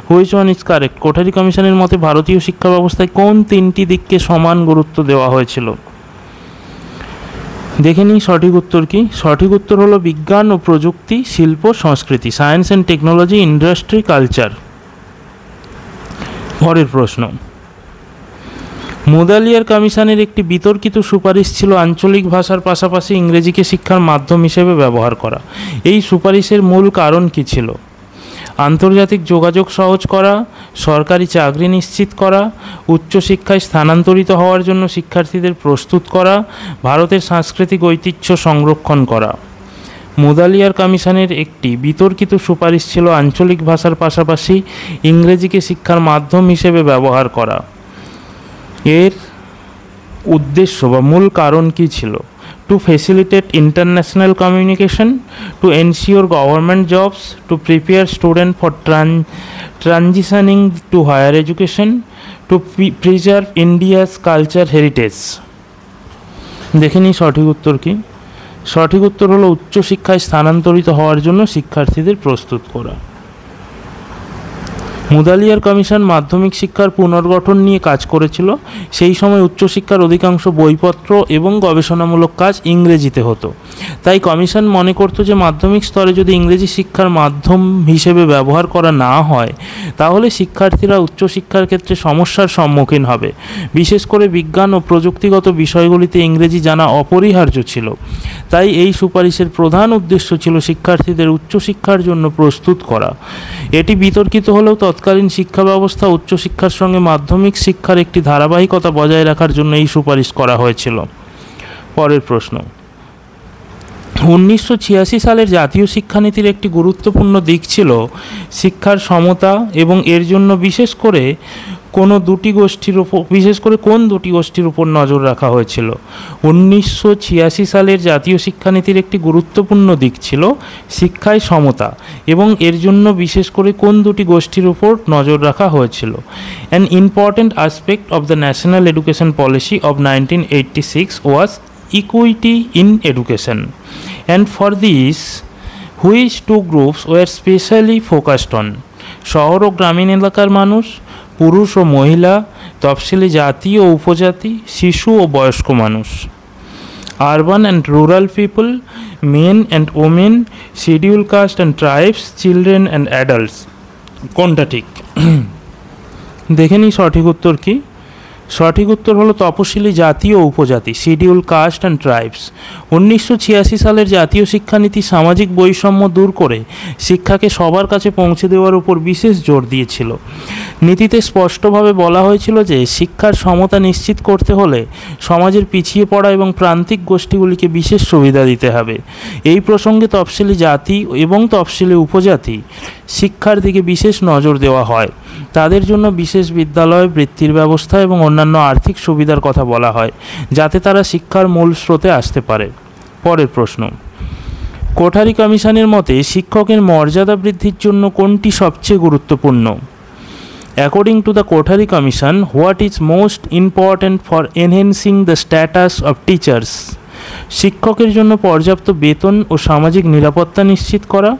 Which one is correct? Kothari কমিশনের মতে ভারতীয় শিক্ষা ব্যবস্থায় কোন 3টি দিককে সমান গুরুত্ব দেওয়া হয়েছিল? দেখে নিই সঠিক উত্তর কি। সঠিক উত্তর হলো বিজ্ঞান ও প্রযুক্তি, শিল্প, সংস্কৃতি, science and technology, industry, culture. পরের প্রশ্ন, মুদালিয়ার কমিশনের একটি বিতর্কিত সুপারিশ ছিল আঞ্চলিক ভাষার পাশাপাশি ইংরেজিকে শিক্ষার মাধ্যম হিসেবে ব্যবহার করা। এই সুপারিশের মূল কারণ কী ছিল? আন্তর্জাতিক যোগাযোগ সহজ করা, সরকারি চাকরি নিশ্চিত করা, উচ্চশিক্ষায় স্থানান্তরিত হওয়ার জন্য শিক্ষার্থীদের প্রস্তুত করা, ভারতের সাংস্কৃতিক ঐতিহ্য সংরক্ষণ করা। মুদালিয়ার কমিশনের একটি বিতর্কিত সুপারিশ ছিল আঞ্চলিক ভাষার পাশাপাশি ইংরেজিকে শিক্ষার মাধ্যম হিসেবে ব্যবহার করা। এর উদ্দেশ্য বা মূল কারণ কী ছিল? To facilitate international communication, to ensure government jobs, to prepare student for transitioning to higher education, to preserve India's culture heritage. দেখে নিই সঠিক উত্তর কী। সঠিক উত্তর হলো উচ্চশিক্ষায় স্থানান্তরিত হওয়ার জন্য শিক্ষার্থীদের প্রস্তুত করা। মুদালিয়ার কমিশন মাধ্যমিক শিক্ষার পুনর্গঠন নিয়ে কাজ করেছিল। সেই সময় উচ্চশিক্ষার অধিকাংশ বইপত্র এবং গবেষণামূলক কাজ ইংরেজিতে হতো। তাই কমিশন মনে করত যে মাধ্যমিক স্তরে যদি ইংরেজি শিক্ষার মাধ্যম হিসেবে ব্যবহার করা না হয় তাহলে শিক্ষার্থীরা উচ্চশিক্ষার ক্ষেত্রে সমস্যার সম্মুখীন হবে। বিশেষ করে বিজ্ঞান ও প্রযুক্তিগত বিষয়গুলিতে ইংরেজি জানা অপরিহার্য ছিল। তাই এই সুপারিশের প্রধান উদ্দেশ্য ছিল শিক্ষার্থীদের উচ্চশিক্ষার জন্য প্রস্তুত করা। এটি বিতর্কিত হলেও তৎকালীন শিক্ষা ব্যবস্থা উচ্চশিক্ষার সঙ্গে মাধ্যমিক শিক্ষার একটি ধারাবাহিকতা বজায় রাখার জন্য এই সুপারিশ করা হয়েছিল। পরের প্রশ্ন, 1986 সালের জাতীয় শিক্ষানীতির একটি গুরুত্বপূর্ণ দিক ছিল শিক্ষার সমতা এবং এর জন্য বিশেষ করে কোন দুটি গোষ্ঠীর উপর নজর রাখা হয়েছিল। 1986 সালের জাতীয় শিক্ষানীতির একটি গুরুত্বপূর্ণ দিক ছিল শিক্ষায় সমতা এবং এর জন্য বিশেষ করে কোন দুটি গোষ্ঠীর উপর নজর রাখা হয়েছিল। An important aspect of the National Education Policy of 1986 was equity in education, and for this which two groups were specially focused on: শহর ও গ্রামীণ এলাকার মানুষ, পুরুষ ও মহিলা, তফসিলি জাতি ও উপজাতি, শিশু ও বয়স্ক মানুষ। Urban and rural people, men and women, schedule caste and tribes, children and adults. কোনটা ঠিক? দেখে নিই সঠিক উত্তর কি। সঠিক উত্তর হলো তপশিলি জাতি ও উপজাতি, শিডিউল কাস্ট অ্যান্ড ট্রাইবস। 1986 সালের জাতীয় শিক্ষানীতি সামাজিক বৈষম্য দূর করে শিক্ষাকে সবার কাছে পৌঁছে দেওয়ার উপর বিশেষ জোর দিয়েছিল। নীতিতে স্পষ্টভাবে বলা হয়েছিল যে শিক্ষার সমতা নিশ্চিত করতে হলে সমাজের পিছিয়ে পড়া এবং প্রান্তিক গোষ্ঠীগুলিকে বিশেষ সুবিধা দিতে হবে। এই প্রসঙ্গে তফসিলি জাতি এবং তফসিলি উপজাতি শিক্ষার দিকে বিশেষ নজর দেওয়া হয়। তাদের জন্য বিশেষ বিদ্যালয়, বৃত্তির ব্যবস্থা এবং অন্যান্য আর্থিক সুবিধার কথা বলা হয় যাতে তারা শিক্ষার মূল স্রোতে আসতে পারে। পরের প্রশ্ন, কোঠারি কমিশনের মতে শিক্ষকের মর্যাদা বৃদ্ধির জন্য কোনটি সবচেয়ে গুরুত্বপূর্ণ? According to the Kothari commission, what is most important for enhancing the status of teachers? শিক্ষকের জন্য পর্যাপ্ত বেতন ও সামাজিক নিরাপত্তা নিশ্চিত করা,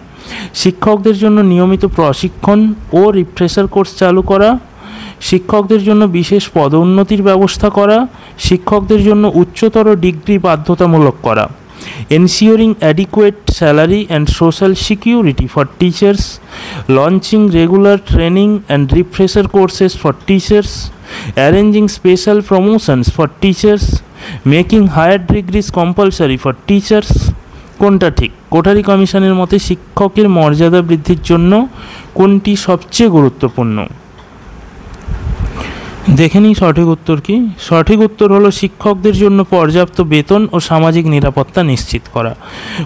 শিক্ষকদের জন্য নিয়মিত প্রশিক্ষণ ও রিফ্রেশার কোর্স চালু করা, শিক্ষকদের জন্য বিশেষ পদোন্নতির ব্যবস্থা করা, শিক্ষকদের জন্য উচ্চতর ডিগ্রি বাধ্যতামূলক করা। Ensuring adequate salary and social security for teachers, launching regular training and refresher courses for teachers, arranging special promotions for teachers, making higher degrees compulsory for teachers। কোনটা ঠিক? কোঠারি কমিশনের মতে শিক্ষকের মর্যাদা বৃদ্ধির জন্য কোনটি সবচেয়ে গুরুত্বপূর্ণ? দেখে নিই সঠিক উত্তর কি। সঠিক উত্তর হলো শিক্ষকদের জন্য পর্যাপ্ত বেতন ও সামাজিক নিরাপত্তা নিশ্চিত করা।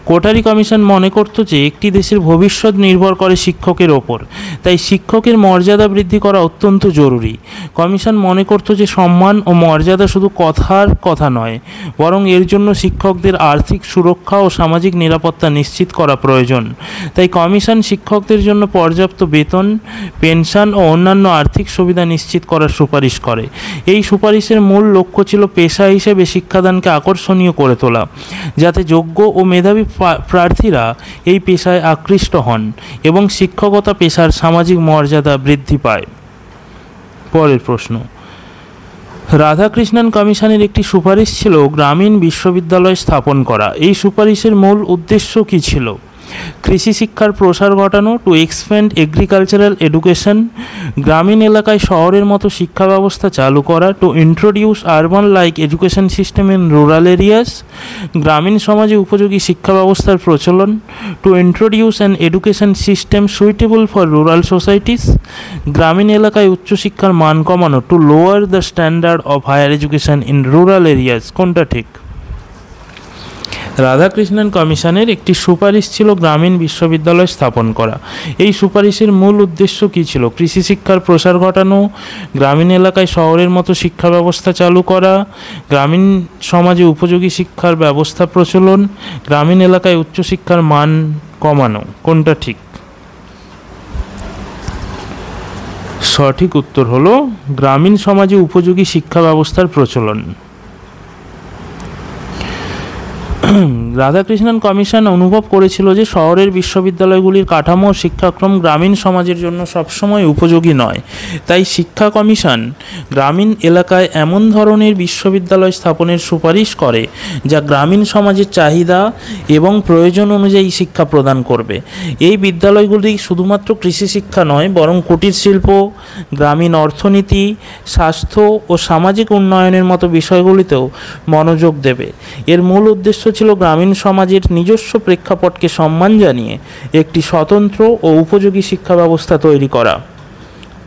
কোঠারি কমিশন মনে করত যে একটি দেশের ভবিষ্যৎ নির্ভর করে শিক্ষকের ওপর, তাই শিক্ষকের মর্যাদা বৃদ্ধি করা অত্যন্ত জরুরি। কমিশন মনে করত যে সম্মান ও মর্যাদা শুধু কথার কথা নয়, বরং এর জন্য শিক্ষকদের আর্থিক সুরক্ষা ও সামাজিক নিরাপত্তা নিশ্চিত করা প্রয়োজন। তাই কমিশন শিক্ষকদের জন্য পর্যাপ্ত বেতন, পেনশন ও অন্যান্য আর্থিক সুবিধা নিশ্চিত করার সুপারিশ করে। এই সুপারিশের মূল লক্ষ্য ছিল পেশা হিসেবে শিক্ষাদানকে আকর্ষণীয় করে তোলা, যাতে যোগ্য ও মেধাবী প্রার্থীরা এই পেশায় আকৃষ্ট হন এবং শিক্ষকতা পেশার সামাজিক মর্যাদা বৃদ্ধি পায়। পরের প্রশ্ন, রাধাকৃষ্ণন কমিশনের একটি সুপারিশ ছিল গ্রামীণ বিশ্ববিদ্যালয় স্থাপন করা। এই সুপারিশের মূল উদ্দেশ্য কী ছিল? কৃষি শিক্ষার প্রসার ঘটানো, টু এক্সপ্যান্ড এগ্রিকালচারাল এডুকেশন, গ্রামীণ এলাকায় শহরের মতো শিক্ষা ব্যবস্থা চালু করা, to introduce urban like education system in rural areas, গ্রামীণ সমাজে উপযোগী শিক্ষা ব্যবস্থার প্রচলন, to introduce an education system suitable for rural societies, গ্রামীণ এলাকায় উচ্চশিক্ষার মান কমানো, to lower the standard of higher education in rural areas. কোনটা ঠিক? রাধাকৃষ্ণন কমিশনের একটি সুপারিশ ছিল গ্রামীণ বিশ্ববিদ্যালয় স্থাপন করা। এই সুপারিশের মূল উদ্দেশ্য কী ছিল? কৃষি শিক্ষার প্রসার ঘটানো, গ্রামীণ এলাকায় শহরের মতো শিক্ষা ব্যবস্থা চালু করা, গ্রামীণ সমাজে উপযোগী শিক্ষার ব্যবস্থা প্রচলন, গ্রামীণ এলাকায় উচ্চশিক্ষার মান কমানো। কোনটা ঠিক? সঠিক উত্তর হলো গ্রামীণ সমাজে উপযোগী শিক্ষা ব্যবস্থার প্রচলন। রাধাকৃষ্ণন কমিশন অনুভব করেছিল যে শহরের বিশ্ববিদ্যালয়গুলির কাঠামো ও শিক্ষাক্রম গ্রামীণ সমাজের জন্য সবসময় উপযোগী নয়। তাই শিক্ষা কমিশন গ্রামীণ এলাকায় এমন ধরনের বিশ্ববিদ্যালয় স্থাপনের সুপারিশ করে যা গ্রামীণ সমাজের চাহিদা এবং প্রয়োজন অনুযায়ী শিক্ষা প্রদান করবে। এই বিদ্যালয়গুলি শুধুমাত্র কৃষি শিক্ষা নয়, বরং কুটির শিল্প, গ্রামীণ অর্থনীতি, স্বাস্থ্য ও সামাজিক উন্নয়নের মতো বিষয়গুলিতেও মনোযোগ দেবে। এর মূল উদ্দেশ্য ছিল গ্রামীণ সমাজের নিজস্ব প্রেক্ষাপটকে সম্মান জানিয়ে একটি স্বতন্ত্র ও উপযোগী শিক্ষা ব্যবস্থা তৈরি করা।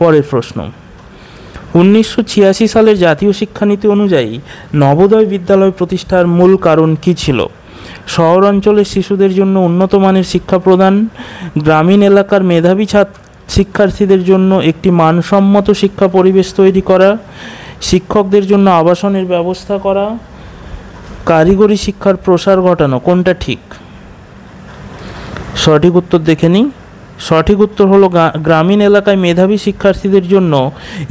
পরের প্রশ্ন, 1986 সালের জাতীয় শিক্ষানীতি অনুযায়ী নবোদয় বিদ্যালয় প্রতিষ্ঠার মূল কারণ কী ছিল? শহর অঞ্চলের শিশুদের জন্য উন্নত মানের শিক্ষা প্রদান, গ্রামীণ এলাকার মেধাবী শিক্ষার্থীদের জন্য একটি মানসম্মত শিক্ষা পরিবেশ তৈরি করা, শিক্ষকদের জন্য আবাসনের ব্যবস্থা করা, কারিগরি শিক্ষার প্রসার ঘটানো। কোনটা ঠিক? সঠিক উত্তর দেখে নিই। সঠিক উত্তর হলো গ্রামীণ এলাকায় মেধাবী শিক্ষার্থীদের জন্য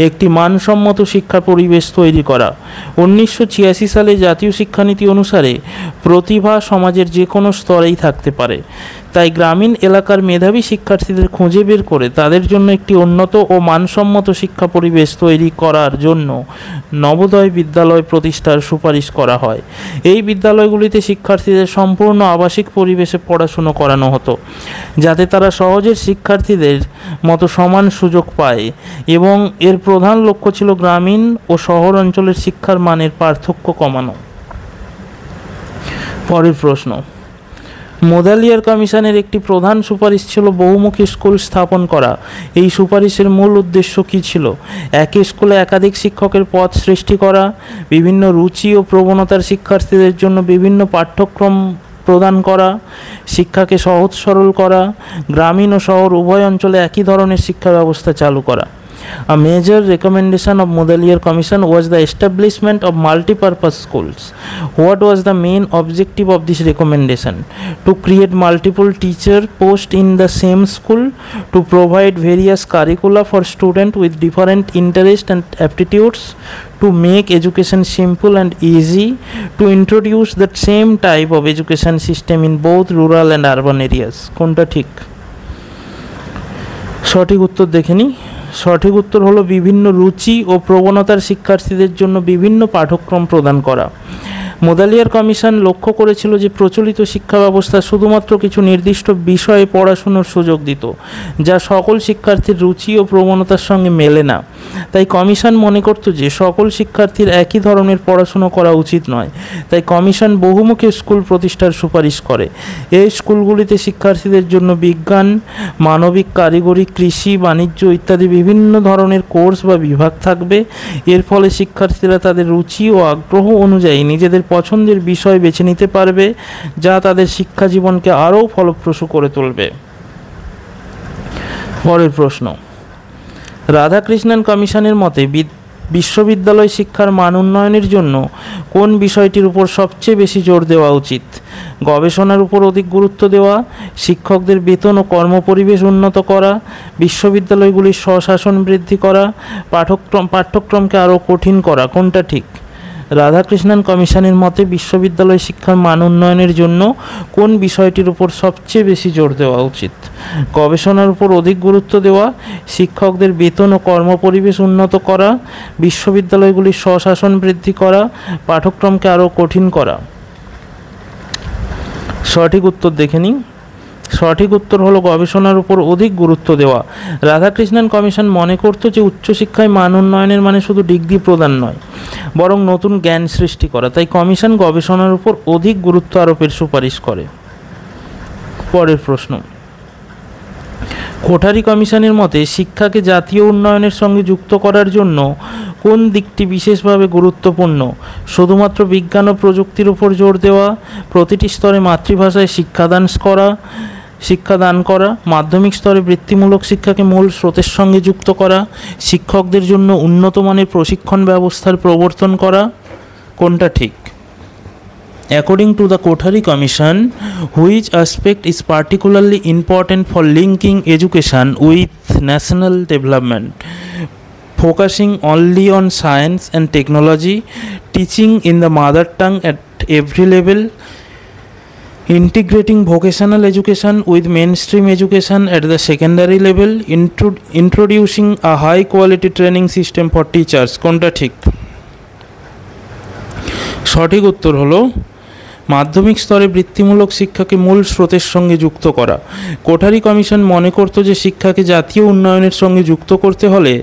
একটি মানসম্মত শিক্ষা পরিবেশ তৈরি করা। 1986 সালে জাতীয় শিক্ষানীতি অনুসারে প্রতিভা সমাজের যে কোনো স্তরেই থাকতে পারে। তাই গ্রামীণ এলাকার মেধাবী শিক্ষার্থীদের খুঁজে বের করে তাদের জন্য একটি উন্নত ও মানসম্মত শিক্ষা পরিবেশ তৈরি করার জন্য নবোদয় বিদ্যালয় প্রতিষ্ঠার সুপারিশ করা হয়। এই বিদ্যালয়গুলিতে শিক্ষার্থীদের সম্পূর্ণ আবাসিক পরিবেশে পড়াশুনো করানো হতো, যাতে তারা সহজের শিক্ষার্থীদের মতো সমান সুযোগ পায়, এবং এর প্রধান লক্ষ্য ছিল গ্রামীণ ও শহর অঞ্চলের শিক্ষার মানের পার্থক্য কমানো। পরের প্রশ্ন, মোদালিয়ার কমিশনের একটি প্রধান সুপারিশ ছিল বহুমুখী স্কুল স্থাপন করা। এই সুপারিশের মূল উদ্দেশ্য কী ছিল? একই স্কুলে একাধিক শিক্ষকের পদ সৃষ্টি করা, বিভিন্ন রুচি ও প্রবণতার শিক্ষার্থীদের জন্য বিভিন্ন পাঠ্যক্রম প্রদান করা, শিক্ষাকে সহজ সরল করা, গ্রামীণ ও শহর উভয় অঞ্চলে একই ধরনের শিক্ষা ব্যবস্থা চালু করা। A major recommendation of Mudaliar Commission was the establishment of multi-purpose schools. What was the main objective of this recommendation? To create multiple teacher posts in the same school, to provide various curricula for students with different interests and aptitudes, to make education simple and easy, to introduce that same type of education system in both rural and urban areas. কোনটা ঠিক? সঠিক উত্তর দেখে নিই। সঠিক উত্তর হলো বিভিন্ন রুচি ও প্রবণতার শিক্ষার্থীদের জন্য বিভিন্ন পাঠ্যক্রম প্রদান করা। মোদালিয়ার কমিশন লক্ষ্য করেছিল যে প্রচলিত শিক্ষা ব্যবস্থা শুধুমাত্র কিছু নির্দিষ্ট বিষয়ে পড়াশুনোর সুযোগ দিত, যা সকল শিক্ষার্থীর রুচি ও প্রবণতার সঙ্গে মেলে না। তাই কমিশন মনে করত যে সকল শিক্ষার্থীর একই ধরনের পড়াশুনো করা উচিত নয়। তাই কমিশন বহুমুখী স্কুল প্রতিষ্ঠার সুপারিশ করে। এই স্কুলগুলিতে শিক্ষার্থীদের জন্য বিজ্ঞান, মানবিক, কারিগরি, কৃষি, বাণিজ্য ইত্যাদি বিভিন্ন ধরনের কোর্স বা বিভাগ থাকবে। এর ফলে শিক্ষার্থীরা তাদের রুচি ও আগ্রহ অনুযায়ী নিজেদের পছন্দের বিষয় বেছে নিতে পারবে, যা তাদের শিক্ষা জীবনকে আরও ফলপ্রসূ করে তুলবে। পরের প্রশ্ন, রাধাকৃষ্ণন কমিশনের মতে বিশ্ববিদ্যালয় শিক্ষার মান উন্নয়নের জন্য কোন বিষয়টির উপর সবচেয়ে বেশি জোর দেওয়া উচিত? গবেষণার উপর অধিক গুরুত্ব দেওয়া, শিক্ষকদের বেতন ও কর্মপরিবেশ উন্নত করা, বিশ্ববিদ্যালয়গুলির স্বশাসন বৃদ্ধি করা, পাঠ্যক্রমকে আরও কঠিন করা। কোনটা ঠিক? রাধাকৃষ্ণন কমিশনের মতে বিশ্ববিদ্যালয় শিক্ষার মান উন্নয়নের জন্য কোন বিষয়টির উপর সবচেয়ে বেশি জোর দেওয়া উচিত? গবেষণার উপর অধিক গুরুত্ব দেওয়া, শিক্ষকদের বেতন ও কর্মপরিবেশ উন্নত করা, বিশ্ববিদ্যালয়গুলির স্বশাসন বৃদ্ধি করা, পাঠ্যক্রমকে আরও কঠিন করা। সঠিক উত্তর দেখে নিই। সঠিক উত্তর হলো গবেষণার উপর অধিক গুরুত্ব দেওয়া। রাধাকৃষ্ণন কমিশন মনে করত যে উচ্চশিক্ষায় মান উন্নয়নের মানে শুধু ডিগ্রি প্রদান নয়, বরং নতুন জ্ঞান সৃষ্টি করা। তাই কমিশন গবেষণার উপর অধিক গুরুত্ব আরোপের সুপারিশ করে। পরের প্রশ্ন, কোঠারি কমিশনের মতে শিক্ষাকে জাতীয় উন্নয়নের সঙ্গে যুক্ত করার জন্য কোন দিকটি বিশেষভাবে গুরুত্বপূর্ণ? শুধুমাত্র বিজ্ঞান ও প্রযুক্তির উপর জোর দেওয়া, প্রতিটি স্তরে মাতৃভাষায় শিক্ষাদান করা, মাধ্যমিক স্তরে বৃত্তিমূলক শিক্ষাকে মূল স্রোতের সঙ্গে যুক্ত করা, শিক্ষকদের জন্য উন্নত মানের প্রশিক্ষণ ব্যবস্থার প্রবর্তন করা। কোনটা ঠিক? According to the Kothari Commission, which aspect is particularly important for linking education with national development? Focusing only on science and technology, teaching in the mother tongue at every level, integrating vocational education with mainstream education at the secondary level, introducing a high quality training system for teachers। কোনটা ঠিক? সঠিক উত্তর হলো মাধ্যমিক স্তরে বৃত্তিমূলক শিক্ষাকে মূল স্রোতের সঙ্গে যুক্ত করা। কোঠারি কমিশন মনে করত যে শিক্ষাকে জাতীয় উন্নয়নের সঙ্গে যুক্ত করতে হলে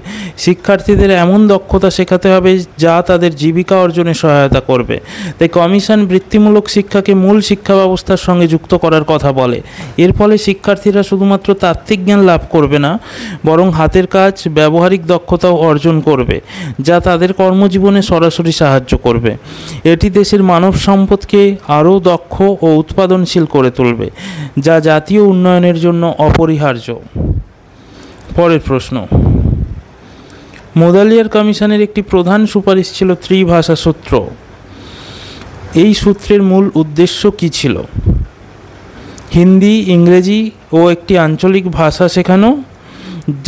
শিক্ষার্থীদের এমন দক্ষতা শেখাতে হবে যা তাদের জীবিকা অর্জনে সহায়তা করবে। তাই কমিশন বৃত্তিমূলক শিক্ষাকে মূল শিক্ষা ব্যবস্থার সঙ্গে যুক্ত করার কথা বলে। এর ফলে শিক্ষার্থীরা শুধুমাত্র তাত্ত্বিক জ্ঞান লাভ করবে না, বরং হাতের কাজ, ব্যবহারিক দক্ষতাও অর্জন করবে, যা তাদের কর্মজীবনে সরাসরি সাহায্য করবে। এটি দেশের মানব সম্পদকে আরও দক্ষ ও উৎপাদনশীল করে তুলবে, যা জাতীয় উন্নয়নের জন্য অপরিহার্য। পরের প্রশ্ন, মুদালিয়ার কমিশনের একটি প্রধান সুপারিশ ছিল ত্রিভাষা সূত্র। এই সূত্রের মূল উদ্দেশ্য কী ছিল? হিন্দি, ইংরেজি ও একটি আঞ্চলিক ভাষা শেখানো,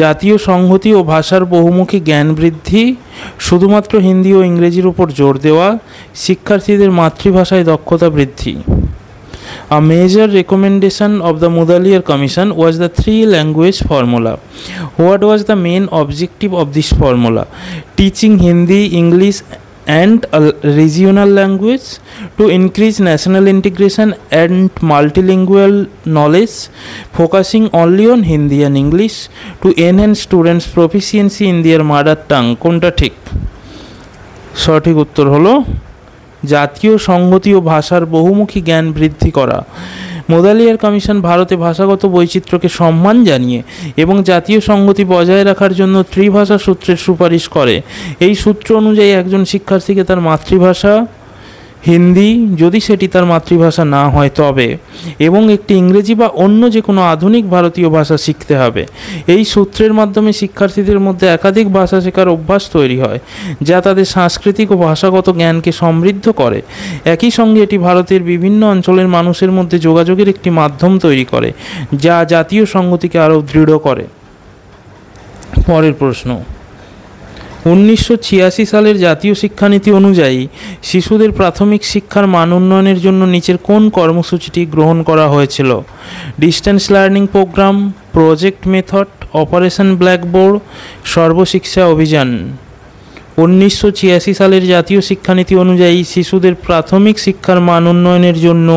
জাতীয় সংহতি ও ভাষার বহুমুখী জ্ঞান বৃদ্ধি, শুধুমাত্র হিন্দি ও ইংরেজির উপর জোর দেওয়া, শিক্ষার্থীদের মাতৃভাষায় দক্ষতা বৃদ্ধি। A major recommendation of the Mudaliar Commission was the three-language formula. What was the main objective of this formula? Teaching Hindi, English and a regional language to increase national integration and multilingual knowledge, focusing only on Hindi and English to enhance students' proficiency in their mother tongue। কোনটা ঠিক? সঠিক উত্তর হলো জাতীয় সংহতি ও ভাষার বহুমুখী জ্ঞান বৃদ্ধি করা। মুদালিয়ার কমিশন ভারতে ভাষাগত বৈচিত্র্যকে সম্মান জানিয়ে এবং জাতীয় সংহতি বজায় রাখার জন্য ত্রিভাষা সূত্রের সুপারিশ করে। এই সূত্র অনুযায়ী একজন শিক্ষার্থীকে তার মাতৃভাষা হিন্দি, যদি সেটি তার মাতৃভাষা না হয় তবে, এবং একটি ইংরেজি বা অন্য যে কোনো আধুনিক ভারতীয় ভাষা শিখতে হবে। এই সূত্রের মাধ্যমে শিক্ষার্থীদের মধ্যে একাধিক ভাষা শেখার অভ্যাস তৈরি হয়, যা তাদের সাংস্কৃতিক ও ভাষাগত জ্ঞানকে সমৃদ্ধ করে। একই সঙ্গে এটি ভারতের বিভিন্ন অঞ্চলের মানুষের মধ্যে যোগাযোগের একটি মাধ্যম তৈরি করে, যা জাতীয় সংহতিকে আরও দৃঢ় করে। পরের প্রশ্ন, 1986 সালের জাতীয় শিক্ষানীতি অনুযায়ী শিশুদের প্রাথমিক শিক্ষার মান উন্নয়নের জন্য নিচের কোন কর্মসূচিটি গ্রহণ করা হয়েছিল? Distance learning program, project method, operation blackboard, Sarva Shiksha অভিযান। 1986 সালের জাতীয় শিক্ষানীতি অনুযায়ী শিশুদের প্রাথমিক শিক্ষার মান উন্নয়নের জন্য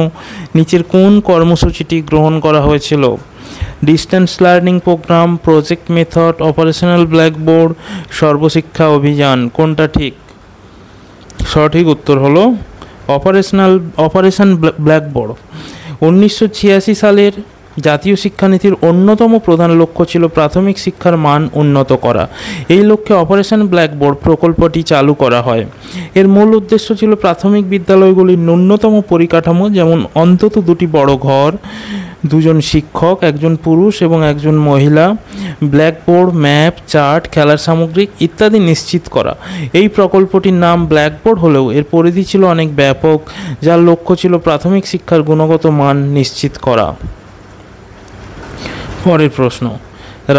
নিচের কোন কর্মসূচিটি গ্রহণ করা হয়েছিল? Distance learning program, project method, operational blackboard, Sarva Shiksha Abhiyan. কোনটা ঠিক? সঠিক উত্তর হলো অপারেশন ব্ল্যাকবোর্ড। 1986 সালের জাতীয় শিক্ষানীতির অন্যতম প্রধান লক্ষ্য ছিল প্রাথমিক শিক্ষার মান উন্নত করা। এই লক্ষ্যে অপারেশন ব্ল্যাকবোর্ড প্রকল্পটি চালু করা হয়। এর মূল উদ্দেশ্য ছিল প্রাথমিক বিদ্যালয়গুলির ন্যূনতম পরিকাঠামো, যেমন অন্তত দুটি বড় ঘর, দুজন শিক্ষক, একজন পুরুষ এবং একজন মহিলা, ব্ল্যাকবোর্ড, ম্যাপ, চার্ট, খেলার সামগ্রী ইত্যাদি নিশ্চিত করা। এই প্রকল্পটির নাম ব্ল্যাকবোর্ড হলেও এর পরিধি ছিল অনেক ব্যাপক, যার লক্ষ্য ছিল প্রাথমিক শিক্ষার গুণগত মান নিশ্চিত করা। পরের প্রশ্ন,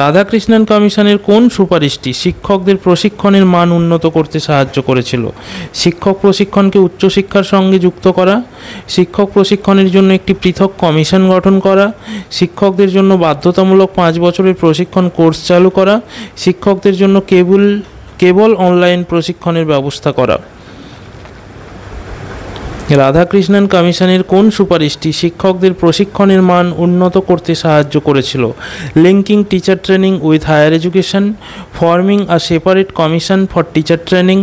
রাধাকৃষ্ণন কমিশনের কোন সুপারিশটি শিক্ষকদের প্রশিক্ষণের মান উন্নত করতে সাহায্য করেছিল? শিক্ষক প্রশিক্ষণকে উচ্চশিক্ষার সঙ্গে যুক্ত করা, শিক্ষক প্রশিক্ষণের জন্য একটি পৃথক কমিশন গঠন করা, শিক্ষকদের জন্য বাধ্যতামূলক 5 বছরের প্রশিক্ষণ কোর্স চালু করা, শিক্ষকদের জন্য কেবল অনলাইন প্রশিক্ষণের ব্যবস্থা করা। রাধাকৃষ্ণন কমিশনের কোন সুপারিশটি শিক্ষকদের প্রশিক্ষণের মান উন্নত করতে সাহায্য করেছিল? Linking teacher training with higher education, forming a separate commission for teacher training,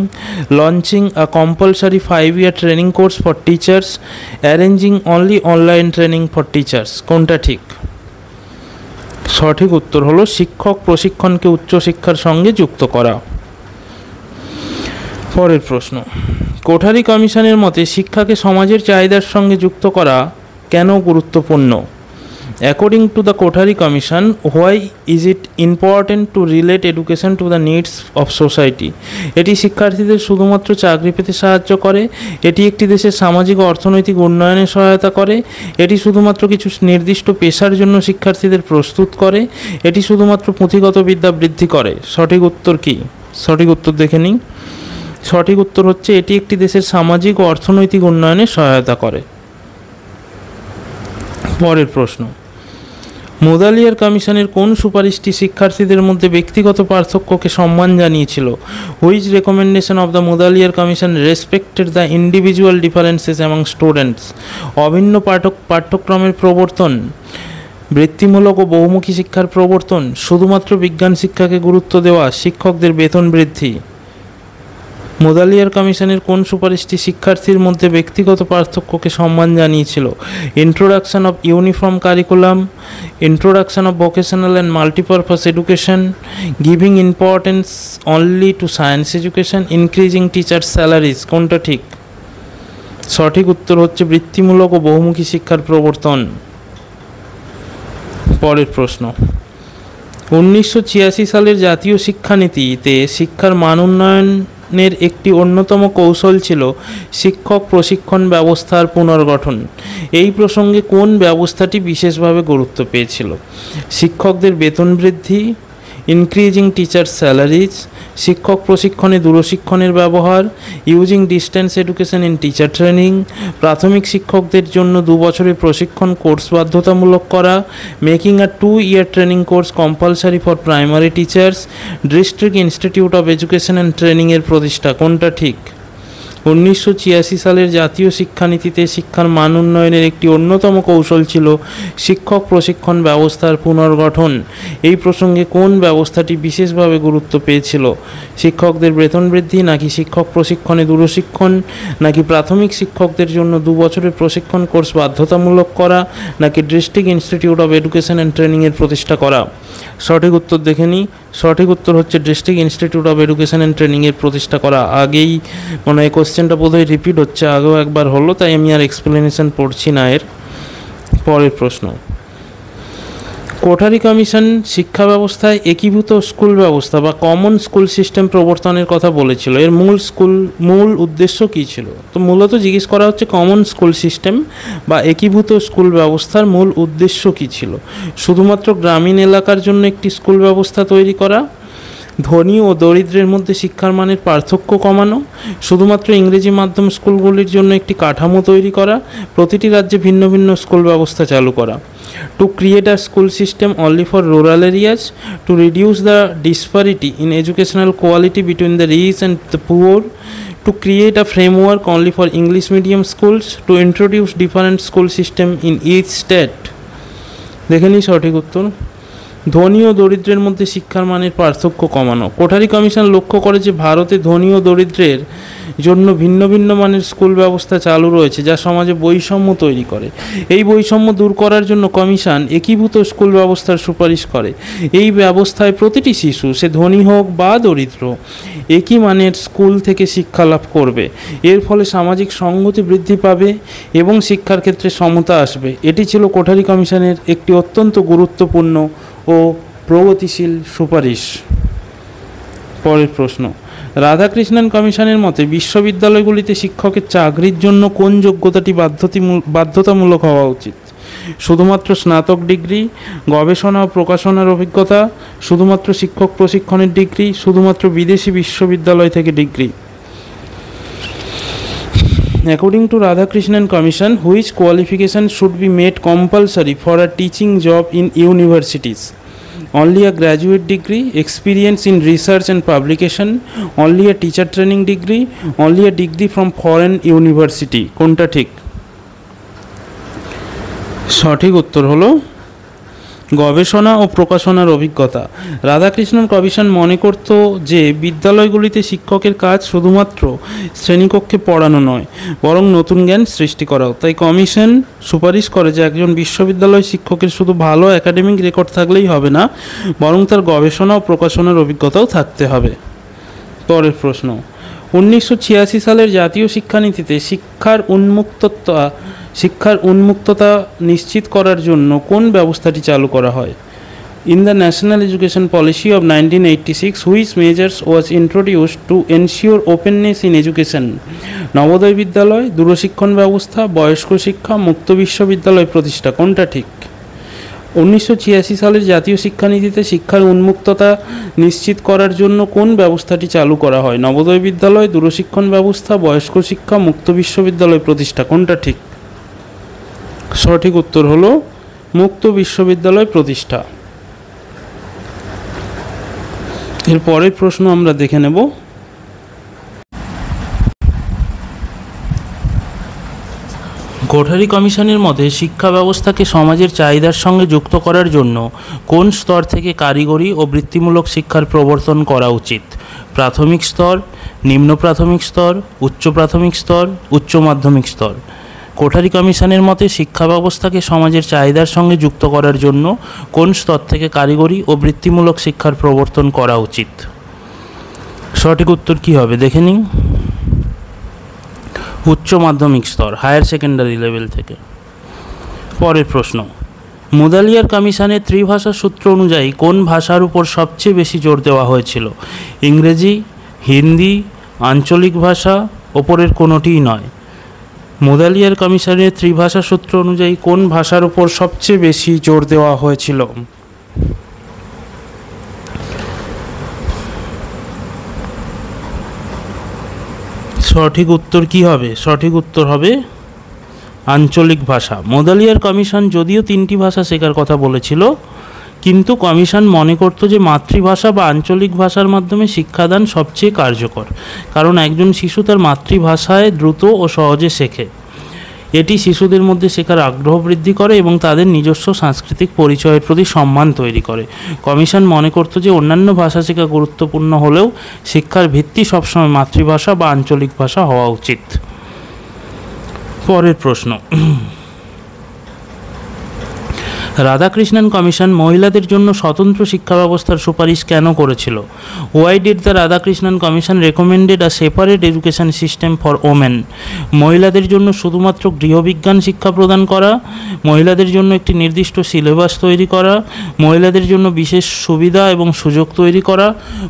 launching a compulsory 5-year training course for teachers, arranging only online training for teachers. কোনটা ঠিক? সঠিক উত্তর হলো শিক্ষক প্রশিক্ষণকে উচ্চশিক্ষার সঙ্গে যুক্ত করা। পরের প্রশ্ন, কোঠারি কমিশনের মতে শিক্ষাকে সমাজের চাহিদার সঙ্গে যুক্ত করা কেন গুরুত্বপূর্ণ? According to the Kothari commission, why is it important to relate education to the needs of society? এটি শিক্ষার্থীদের শুধুমাত্র চাকরি পেতে সাহায্য করে, এটি একটি দেশের সামাজিক ও অর্থনৈতিক উন্নয়নে সহায়তা করে, এটি শুধুমাত্র কিছু নির্দিষ্ট পেশার জন্য শিক্ষার্থীদের প্রস্তুত করে, এটি শুধুমাত্র পুঁথিগত বিদ্যা বৃদ্ধি করে। সঠিক উত্তর কি? সঠিক উত্তর দেখে নিই। সঠিক উত্তর হচ্ছে এটি একটি দেশের সামাজিক ও অর্থনৈতিক উন্নয়নে সহায়তা করে। পরের প্রশ্ন, মুদালিয়ার কমিশনের কোন সুপারিশটি শিক্ষার্থীদের মধ্যে ব্যক্তিগত পার্থক্যকে সম্মান জানিয়েছিল? Which recommendation of the Mudaliar commission respected the individual differences among students? অভিন্ন পাঠ্যক্রমের প্রবর্তন, বৃত্তিমূলক ও বহুমুখী শিক্ষার প্রবর্তন, শুধুমাত্র বিজ্ঞান শিক্ষাকে গুরুত্ব দেওয়া, শিক্ষকদের বেতন বৃদ্ধি। মুদালিয়ার কমিশনের কোন সুপারিশটি শিক্ষার্থীর মধ্যে ব্যক্তিগত পার্থক্যকে সম্মান জানিয়েছিল? Introduction of uniform curriculum, introduction of vocational and multipurpose education, giving importance only to science education, increasing teacher salaries. কোনটা ঠিক? সঠিক উত্তর হচ্ছে বৃত্তিমূলক ও বহুমুখী শিক্ষার প্রবর্তন। পরের প্রশ্ন, 1986 সালের জাতীয় শিক্ষানীতিতে শিক্ষার মান উন্নয়নের একটি অন্যতম কৌশল ছিল শিক্ষক প্রশিক্ষণ ব্যবস্থার পুনর্গঠন। এই প্রসঙ্গে কোন ব্যবস্থাটি বিশেষভাবে গুরুত্ব পেয়েছিল? শিক্ষকদের বেতন বৃদ্ধি, ইনক্রিজিং টিচার স্যালারিজ, শিক্ষক প্রশিক্ষণে দূরশিক্ষণের ব্যবহার, using distance education in teacher training, প্রাথমিক শিক্ষকদের জন্য 2 বছরের প্রশিক্ষণ কোর্স বাধ্যতামূলক করা, making a 2-year training course compulsory for primary teachers, district institute of education and ট্রেনিংয়ের প্রতিষ্ঠা। কোনটা ঠিক? 1986 সালের জাতীয় শিক্ষানীতিতে শিক্ষার মান উন্নয়নের একটি অন্যতম কৌশল ছিল শিক্ষক প্রশিক্ষণ ব্যবস্থার পুনর্গঠন। এই প্রসঙ্গে কোন ব্যবস্থাটি বিশেষভাবে গুরুত্ব পেয়েছিল? শিক্ষকদের বেতন বৃদ্ধি, নাকি শিক্ষক প্রশিক্ষণে দূরশিক্ষণ, নাকি প্রাথমিক শিক্ষকদের জন্য 2 বছরের প্রশিক্ষণ কোর্স বাধ্যতামূলক করা, নাকি district institute of education and ট্রেনিংয়ের প্রতিষ্ঠা করা? সঠিক উত্তর দেখে নিই। সঠিক উত্তর হচ্ছে district institute of education and ট্রেনিংয়ের প্রতিষ্ঠা করা। আগেই মানে এই কোশ্চেনটা বোধহয় রিপিট হচ্ছে, আগেও একবার হলো, তাই আমি আর এক্সপ্লেনেশন পড়ছি না এর। পরের প্রশ্ন, কোঠারি কমিশন শিক্ষা ব্যবস্থায় একীভূত স্কুল ব্যবস্থা বা কমন স্কুল সিস্টেম প্রবর্তনের কথা বলেছিল। এর মূল উদ্দেশ্য কী ছিল? তো মূলত জিজ্ঞেস করা হচ্ছে কমন স্কুল সিস্টেম বা একীভূত স্কুল ব্যবস্থার মূল উদ্দেশ্য কী ছিল? শুধুমাত্র গ্রামীণ এলাকার জন্য একটি স্কুল ব্যবস্থা তৈরি করা, ধনী ও দরিদ্রের মধ্যে শিক্ষার মানের পার্থক্য কমানো, শুধুমাত্র ইংরেজি মাধ্যম স্কুলগুলির জন্য একটি কাঠামো তৈরি করা, প্রতিটি রাজ্যে ভিন্ন ভিন্ন স্কুল ব্যবস্থা চালু করা। To create a school system only for rural areas, to reduce the disparity in educational quality between the rich and the poor, to create a framework only for English medium schools, to introduce different school system in each state. দেখে নিই সঠিক উত্তর। ধনী ও দরিদ্রের মধ্যে শিক্ষার মানের পার্থক্য কমানো। কোঠারি কমিশন লক্ষ্য করে যে ভারতে ধনী ও দরিদ্রের জন্য ভিন্ন ভিন্ন মানের স্কুল ব্যবস্থা চালু রয়েছে, যা সমাজে বৈষম্য তৈরি করে। এই বৈষম্য দূর করার জন্য কমিশন একীভূত স্কুল ব্যবস্থার সুপারিশ করে। এই ব্যবস্থায় প্রতিটি শিশু, সে ধনী হোক বা দরিদ্র, একই মানের স্কুল থেকে শিক্ষা লাভ করবে। এর ফলে সামাজিক সংহতি বৃদ্ধি পাবে এবং শিক্ষার ক্ষেত্রে সমতা আসবে। এটি ছিল কোঠারি কমিশনের একটি অত্যন্ত গুরুত্বপূর্ণ ও প্রগতিশীল সুপারিশ। পরের প্রশ্ন, রাধাকৃষ্ণন কমিশনের মতে বিশ্ববিদ্যালয়গুলিতে শিক্ষকের চাকরির জন্য কোন যোগ্যতাটি বাধ্যতামূলক হওয়া উচিত? শুধুমাত্র স্নাতক ডিগ্রি, গবেষণা ও প্রকাশনার অভিজ্ঞতা, শুধুমাত্র শিক্ষক প্রশিক্ষণের ডিগ্রি, শুধুমাত্র বিদেশি বিশ্ববিদ্যালয় থেকে degree. According to Radhakrishnan Commission, which qualification should be made compulsory for a teaching job in universities? Only a graduate degree, experience in research and publication, only a teacher training degree, only a degree from foreign university. কোনটা ঠিক? সঠিক উত্তর হলো গবেষণা ও প্রকাশনার অভিজ্ঞতা। Radhakrishnan commission মনে করত যে বিদ্যালয়গুলিতে শিক্ষকের কাজ শুধুমাত্র শ্রেণীকক্ষে পড়ানো নয়, বরং নতুন জ্ঞান সৃষ্টি করাও। তাই কমিশন সুপারিশ করে যে একজন বিশ্ববিদ্যালয় শিক্ষকের শুধু ভালো একাডেমিক রেকর্ড থাকলেই হবে না, বরং তার গবেষণা ও প্রকাশনার অভিজ্ঞতাও থাকতে হবে। পরের প্রশ্ন, 1986 সালের জাতীয় শিক্ষানীতিতে শিক্ষার উন্মুক্ততা নিশ্চিত করার জন্য কোন ব্যবস্থাটি চালু করা হয়? In the national education policy of 1986, which measures was introduced to ensure openness in education? Navodaya বিদ্যালয়, দূরশিক্ষণ ব্যবস্থা, বয়স্ক শিক্ষা, মুক্ত বিশ্ববিদ্যালয় প্রতিষ্ঠা। কোনটা ঠিক? 1986 সালের জাতীয় শিক্ষানীতিতে শিক্ষার উন্মুক্ততা নিশ্চিত করার জন্য কোন ব্যবস্থাটি চালু করা হয়? নবোদয় বিদ্যালয়, দূরশিক্ষণ ব্যবস্থা, বয়স্ক শিক্ষা, মুক্ত বিশ্ববিদ্যালয় প্রতিষ্ঠা। কোনটা ঠিক? সঠিক উত্তর হলো মুক্ত বিশ্ববিদ্যালয় প্রতিষ্ঠা। এর পরের প্রশ্ন আমরা দেখে নেব। কোঠারি কমিশনের মতে শিক্ষা ব্যবস্থাকে সমাজের চাহিদার সঙ্গে যুক্ত করার জন্য কোন স্তর থেকে কারিগরি ও বৃত্তিমূলক শিক্ষার প্রবর্তন করা উচিত? প্রাথমিক স্তর, নিম্ন প্রাথমিক স্তর, উচ্চ প্রাথমিক স্তর, উচ্চ মাধ্যমিক স্তর। কোঠারি কমিশনের মতে শিক্ষা ব্যবস্থাকে সমাজের চাহিদার সঙ্গে যুক্ত করার জন্য কোন স্তর থেকে কারিগরি ও বৃত্তিমূলক শিক্ষার প্রবর্তন করা উচিত? সঠিক উত্তর কী হবে দেখে নিন। উচ্চ মাধ্যমিক স্তর, হায়ার সেকেন্ডারি লেভেল থেকে। পরের প্রশ্ন, মুদালিয়ার কমিশনের ত্রিভাষা সূত্র অনুযায়ী কোন ভাষার উপর সবচেয়ে বেশি জোর দেওয়া হয়েছিল? ইংরেজি, হিন্দি, আঞ্চলিক ভাষা, ওপরের কোনোটিই নয়। মুদালিয়ার কমিশনের ত্রিভাষা সূত্র অনুযায়ী কোন ভাষার উপর সবচেয়ে বেশি জোর দেওয়া হয়েছিল? সঠিক উত্তর কি হবে? সঠিক উত্তর হবে আঞ্চলিক ভাষা। মুদালিয়ার কমিশন যদিও 3টি ভাষা শেখার কথা বলেছিল, কিন্তু কমিশন মনে করত যে মাতৃভাষা বা আঞ্চলিক ভাষার মাধ্যমে শিক্ষাদান সবচেয়ে কার্যকর, কারণ একজন শিশু তার মাতৃভাষায় দ্রুত ও সহজে শেখে। এটি শিশুদের মধ্যে শেখার আগ্রহ বৃদ্ধি করে এবং তাদের নিজস্ব সাংস্কৃতিক পরিচয়ের প্রতি সম্মান তৈরি করে। কমিশন মনে করত যে অন্যান্য ভাষা শেখা গুরুত্বপূর্ণ হলেও শিক্ষার ভিত্তি সবসময় মাতৃভাষা বা আঞ্চলিক ভাষা হওয়া উচিত। পরের প্রশ্ন, রাধাকৃষ্ণন কমিশন মহিলাদের জন্য স্বতন্ত্র শিক্ষা ব্যবস্থার সুপারিশ কেন করেছিল? Why did the Radhakrishnan commission recommended a separate education system for women? মহিলাদের জন্য শুধুমাত্র গৃহবিজ্ঞান শিক্ষা প্রদান করা, মহিলাদের জন্য একটি নির্দিষ্ট সিলেবাস তৈরি করা, মহিলাদের জন্য বিশেষ সুবিধা এবং সুযোগ তৈরি করা,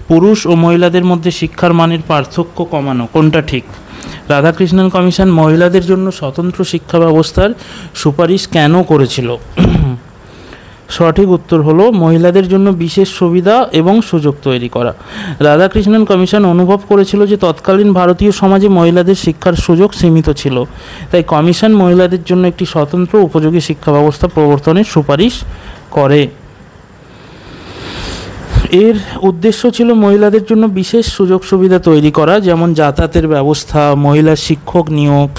পুরুষ ও মহিলাদের মধ্যে শিক্ষার মানের পার্থক্য কমানো। কোনটা ঠিক? রাধাকৃষ্ণন কমিশন মহিলাদের জন্য স্বতন্ত্র শিক্ষা ব্যবস্থার সুপারিশ কেন করেছিল? সঠিক উত্তর হলো মহিলাদের জন্য বিশেষ সুবিধা এবং সুযোগ তৈরি করা। রাধাকৃষ্ণন কমিশন অনুভব করেছিল যে তৎকালীন ভারতীয় সমাজে মহিলাদের শিক্ষার সুযোগ সীমিত ছিল, তাই কমিশন মহিলাদের জন্য একটি স্বতন্ত্র উপযোগী শিক্ষা ব্যবস্থা প্রবর্তনের সুপারিশ করে। এর উদ্দেশ্য ছিল মহিলাদের জন্য বিশেষ সুযোগ সুবিধা তৈরি করা, যেমন যাতায়াতের ব্যবস্থা, মহিলা শিক্ষক নিয়োগ,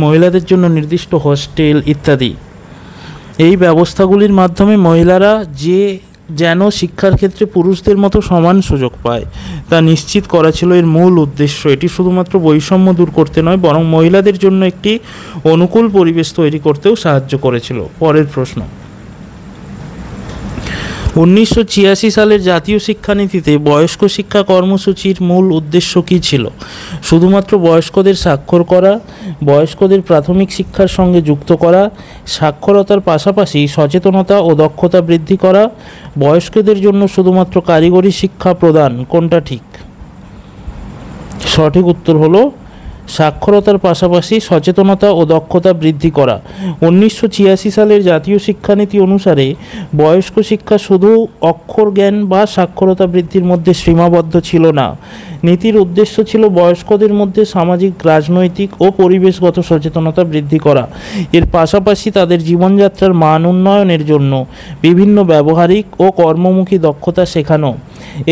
মহিলাদের জন্য নির্দিষ্ট হোস্টেল ইত্যাদি। এই ব্যবস্থাগুলির মাধ্যমে মহিলারা যেন শিক্ষার ক্ষেত্রে পুরুষদের মতো সমান সুযোগ পায় তা নিশ্চিত করা ছিল এর মূল উদ্দেশ্য। এটি শুধুমাত্র বৈষম্য দূর করতে নয়, বরং মহিলাদের জন্য একটি অনুকূল পরিবেশ তৈরি করতেও সাহায্য করেছিল। পরের প্রশ্ন, 1986 সালের জাতীয় শিক্ষানীতিতে বয়স্ক শিক্ষা কর্মসূচির মূল উদ্দেশ্য কী ছিল? শুধুমাত্র বয়স্কদের স্বাক্ষর করা, বয়স্কদের প্রাথমিক শিক্ষার সঙ্গে যুক্ত করা, সাক্ষরতার পাশাপাশি সচেতনতা ও দক্ষতা বৃদ্ধি করা, বয়স্কদের জন্য শুধুমাত্র কারিগরি শিক্ষা প্রদান। কোনটা ঠিক? সঠিক উত্তর হলো সাক্ষরতার পাশাপাশি সচেতনতা ও দক্ষতা বৃদ্ধি করা। 1986 সালের জাতীয় শিক্ষানীতি অনুসারে বয়স্ক শিক্ষা শুধু অক্ষর জ্ঞান বা সাক্ষরতা বৃদ্ধির মধ্যে সীমাবদ্ধ ছিল না। নীতির উদ্দেশ্য ছিল বয়স্কদের মধ্যে সামাজিক, রাজনৈতিক ও পরিবেশগত সচেতনতা বৃদ্ধি করা। এর পাশাপাশি তাদের জীবনযাত্রার মান উন্নয়নের জন্য বিভিন্ন ব্যবহারিক ও কর্মমুখী দক্ষতা শেখানো।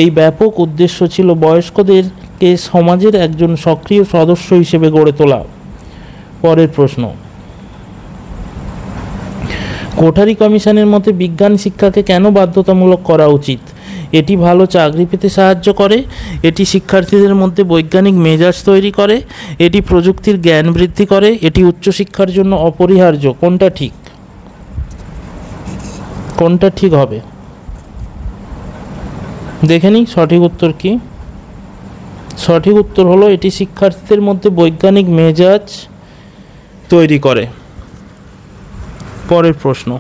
এই ব্যাপক উদ্দেশ্য ছিল বয়স্কদেরকে সমাজের একজন সক্রিয় সদস্য হিসেবে গড়ে তোলা। পরের প্রশ্ন, কোঠারি কমিশনের মতে বিজ্ঞান শিক্ষাকে কেন বাধ্যতামূলক করা উচিত? এটি ভালো চাকরি পেতে সাহায্য করে, এটি শিক্ষার্থীদের মধ্যে বৈজ্ঞানিক মেজাজ তৈরি করে, এটি প্রযুক্তির জ্ঞান বৃদ্ধি করে, এটি উচ্চশিক্ষার জন্য অপরিহার্য। কোনটা ঠিক? কোনটা ঠিক হবে দেখে নিই। সঠিক উত্তর কি? সঠিক উত্তর হলো এটি শিক্ষার্থীদের মধ্যে বৈজ্ঞানিক মেজাজ তৈরি করে। পরের প্রশ্ন,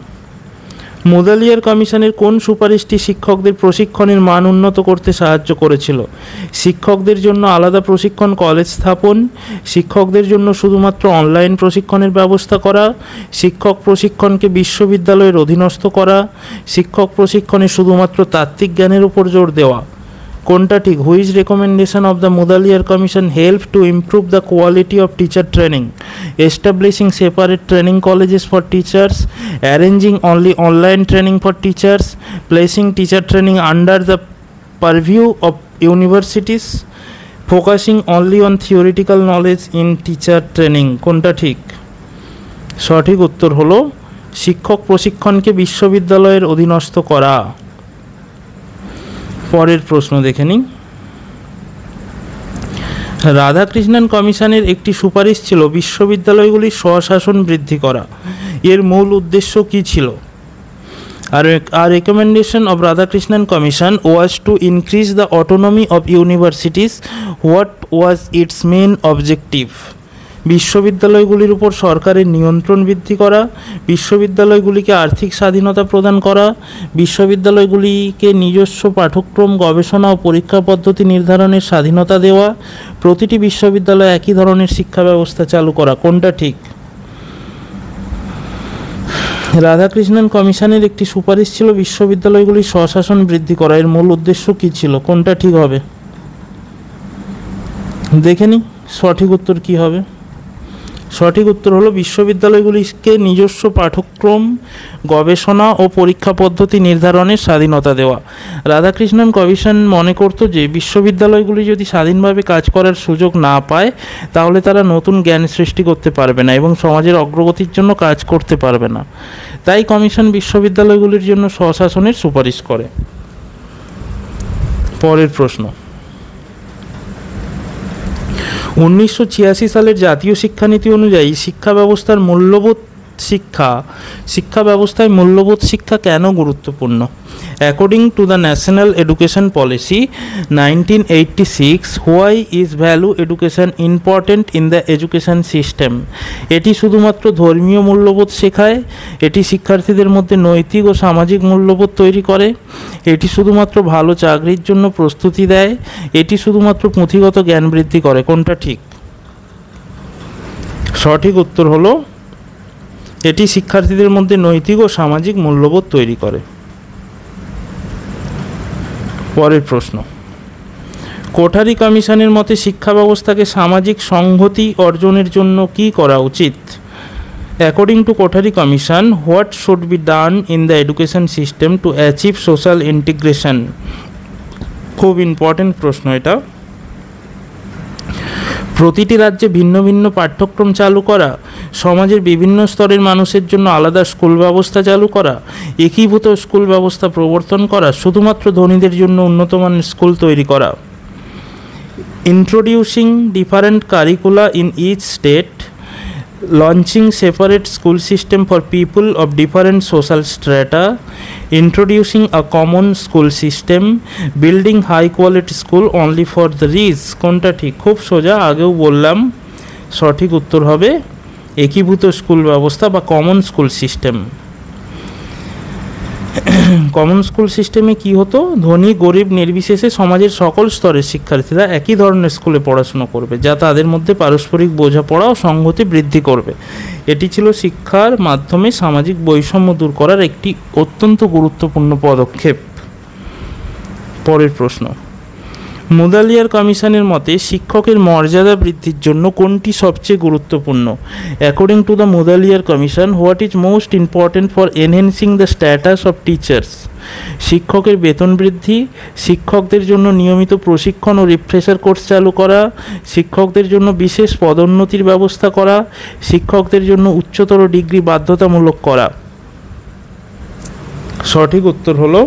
মুদালিয়ার কমিশনের কোন সুপারিশটি শিক্ষকদের প্রশিক্ষণের মান উন্নত করতে সাহায্য করেছিল? শিক্ষকদের জন্য আলাদা প্রশিক্ষণ কলেজ স্থাপন, শিক্ষকদের জন্য শুধুমাত্র অনলাইন প্রশিক্ষণের ব্যবস্থা করা, শিক্ষক প্রশিক্ষণকে বিশ্ববিদ্যালয়ের অধীনস্থ করা, শিক্ষক প্রশিক্ষণে শুধুমাত্র তাত্ত্বিক জ্ঞানের উপর জোর দেওয়া। কোনটা ঠিক? Which recommendation of the Mudaliar commission help to improve the quality of teacher training? Establishing separate training colleges for teachers, arranging only online training for teachers, placing teacher training under the পারভিউ of universities, focusing only on theoretical knowledge in teacher training. কোনটা ঠিক? সঠিক উত্তর হলো শিক্ষক প্রশিক্ষণকে বিশ্ববিদ্যালয়ের অধীনস্থ করা। পরের প্রশ্ন দেখে নিই। রাধাকৃষ্ণন কমিশনের একটি সুপারিশ ছিল বিশ্ববিদ্যালয়গুলির স্বশাসন বৃদ্ধি করা। এর মূল উদ্দেশ্য কী ছিল? A recommendation of Radhakrishnan Commission was to increase the autonomy of universities. What was its main objective? বিশ্ববিদ্যালয়গুলির উপর সরকারের নিয়ন্ত্রণ বৃদ্ধি করা, বিশ্ববিদ্যালয়গুলিকে আর্থিক স্বাধীনতা প্রদান করা, বিশ্ববিদ্যালয়গুলিকে নিজস্ব পাঠ্যক্রম, গবেষণা ও পরীক্ষা পদ্ধতি নির্ধারণের স্বাধীনতা দেওয়া, প্রতিটি বিশ্ববিদ্যালয়ে একই ধরনের শিক্ষা ব্যবস্থা চালু করা। কোনটা ঠিক? রাধাকৃষ্ণন কমিশনের একটি সুপারিশ ছিল বিশ্ববিদ্যালয়গুলির স্বশাসন বৃদ্ধি করা। এর মূল উদ্দেশ্য কী ছিল? কোনটা ঠিক হবে? দেখে নিই সঠিক উত্তর কী হবে। সঠিক উত্তর হলো বিশ্ববিদ্যালয়গুলিকে নিজস্ব পাঠ্যক্রম, গবেষণা ও পরীক্ষা পদ্ধতি নির্ধারণের স্বাধীনতা দেওয়া। রাধাকৃষ্ণন কমিশন মনে করত যে বিশ্ববিদ্যালয়গুলি যদি স্বাধীনভাবে কাজ করার সুযোগ না পায় তাহলে তারা নতুন জ্ঞান সৃষ্টি করতে পারবে না এবং সমাজের অগ্রগতির জন্য কাজ করতে পারবে না। তাই কমিশন বিশ্ববিদ্যালয়গুলির জন্য স্বশাসনের সুপারিশ করে। পরের প্রশ্ন। 1986 সালের জাতীয় শিক্ষানীতি অনুযায়ী শিক্ষা ব্যবস্থায় মূল্যবোধ শিক্ষা কেন গুরুত্বপূর্ণ? According to the national education policy 1986, why is value education important in the education system? এটি শুধুমাত্র ধর্মীয় মূল্যবোধ শেখায়, এটি শিক্ষার্থীদের মধ্যে নৈতিক ও সামাজিক মূল্যবোধ তৈরি করে, এটি শুধুমাত্র ভালো চাকরির জন্য প্রস্তুতি দেয়, এটি শুধুমাত্র পুঁথিগত জ্ঞান বৃদ্ধি করে। কোনটা ঠিক? সঠিক উত্তর হলো এটি শিক্ষার্থীদের মধ্যে নৈতিক ও সামাজিক মূল্যবোধ তৈরি করে। পরের প্রশ্ন। কোঠারি কমিশনের মতে শিক্ষা ব্যবস্থাকে সামাজিক সংহতি অর্জনের জন্য কি করা উচিত? According to Kothari commission, what should be done in the education system to achieve social integration? খুব ইম্পর্টেন্ট প্রশ্ন এটা। প্রতিটি রাজ্যে ভিন্ন ভিন্ন পাঠ্যক্রম চালু করা, সমাজের বিভিন্ন স্তরের মানুষের জন্য আলাদা স্কুল ব্যবস্থা চালু করা, একীভূত স্কুল ব্যবস্থা প্রবর্তন করা, শুধুমাত্র ধনীদের জন্য উন্নতমানের স্কুল তৈরি করা। Introducing different curricula in each state, launching separate school system for people of different social strata, introducing a common school system, building high quality school only for the rich। কোনটা ঠিক? খুব সোজা, আগেও বললাম। সঠিক উত্তর হবে একীভূত স্কুল ব্যবস্থা বা common school system. Common school সিস্টেমে কি হতো? ধনী গরিব নির্বিশেষে সমাজের সকল স্তরের শিক্ষার্থীরা একই ধরনের স্কুলে পড়াশোনা করবে, যা তাদের মধ্যে পারস্পরিক বোঝাপড়া ও সংহতি বৃদ্ধি করবে। এটি ছিল শিক্ষার মাধ্যমে সামাজিক বৈষম্য দূর করার একটি অত্যন্ত গুরুত্বপূর্ণ পদক্ষেপ। পরের প্রশ্ন। মুদালিয়ার কমিশনের মতে শিক্ষকের মর্যাদা বৃদ্ধির জন্য কোনটি সবচেয়ে গুরুত্বপূর্ণ? According to the Mudaliar commission, what is most important for enhancing the status of teachers? শিক্ষকের বেতন বৃদ্ধি, শিক্ষকদের জন্য নিয়মিত প্রশিক্ষণ ও রিফ্রেশার কোর্স চালু করা, শিক্ষকদের জন্য বিশেষ পদোন্নতির ব্যবস্থা করা, শিক্ষকদের জন্য উচ্চতর ডিগ্রি বাধ্যতামূলক করা। সঠিক উত্তর হলো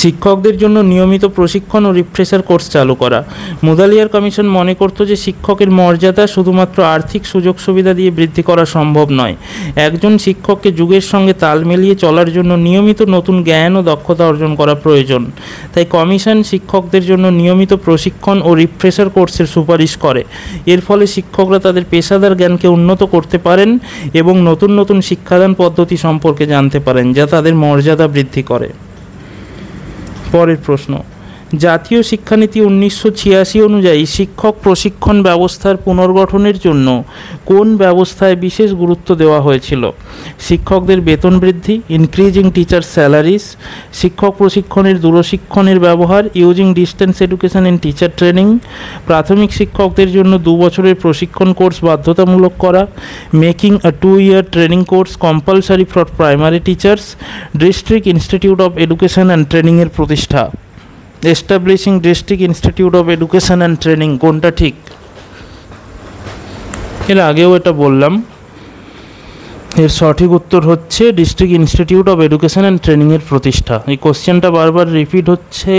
শিক্ষকদের জন্য নিয়মিত প্রশিক্ষণ ও রিফ্রেশার কোর্স চালু করা। মুদালিয়ার কমিশন মনে করত যে শিক্ষকের মর্যাদা শুধুমাত্র আর্থিক সুযোগ সুবিধা দিয়ে বৃদ্ধি করা সম্ভব নয়। একজন শিক্ষককে যুগের সঙ্গে তাল মিলিয়ে চলার জন্য নিয়মিত নতুন জ্ঞান ও দক্ষতা অর্জন করা প্রয়োজন। তাই কমিশন শিক্ষকদের জন্য নিয়মিত প্রশিক্ষণ ও রিফ্রেশার কোর্সের সুপারিশ করে। এর ফলে শিক্ষকরা তাদের পেশাদার জ্ঞানকে উন্নত করতে পারেন এবং নতুন নতুন শিক্ষাদান পদ্ধতি সম্পর্কে জানতে পারেন, যা তাদের মর্যাদা বৃদ্ধি করে। পরের প্রশ্ন। জাতীয় শিক্ষানীতি 1986 অনুযায়ী শিক্ষক প্রশিক্ষণ ব্যবস্থার পুনর্গঠনের জন্য কোন ব্যবস্থায় বিশেষ গুরুত্ব দেওয়া হয়েছিল? শিক্ষকদের বেতন বৃদ্ধি, ইনক্রিজিং টিচার স্যালারিজ, শিক্ষক প্রশিক্ষণের দূরশিক্ষণের ব্যবহার, using distance education in teacher training, প্রাথমিক শিক্ষকদের জন্য 2 বছরের প্রশিক্ষণ কোর্স বাধ্যতামূলক করা, making a 2-year training course compulsory for primary teachers, district institute of education and ট্রেনিংয়ের প্রতিষ্ঠা। Establishing district institute of education and training, কোনটা ঠিক? এর আগেও এটা বললাম, এর সঠিক উত্তর হচ্ছে district institute of education and ট্রেনিংয়ের প্রতিষ্ঠা। এই কোশ্চেনটা বারবার রিপিট হচ্ছে,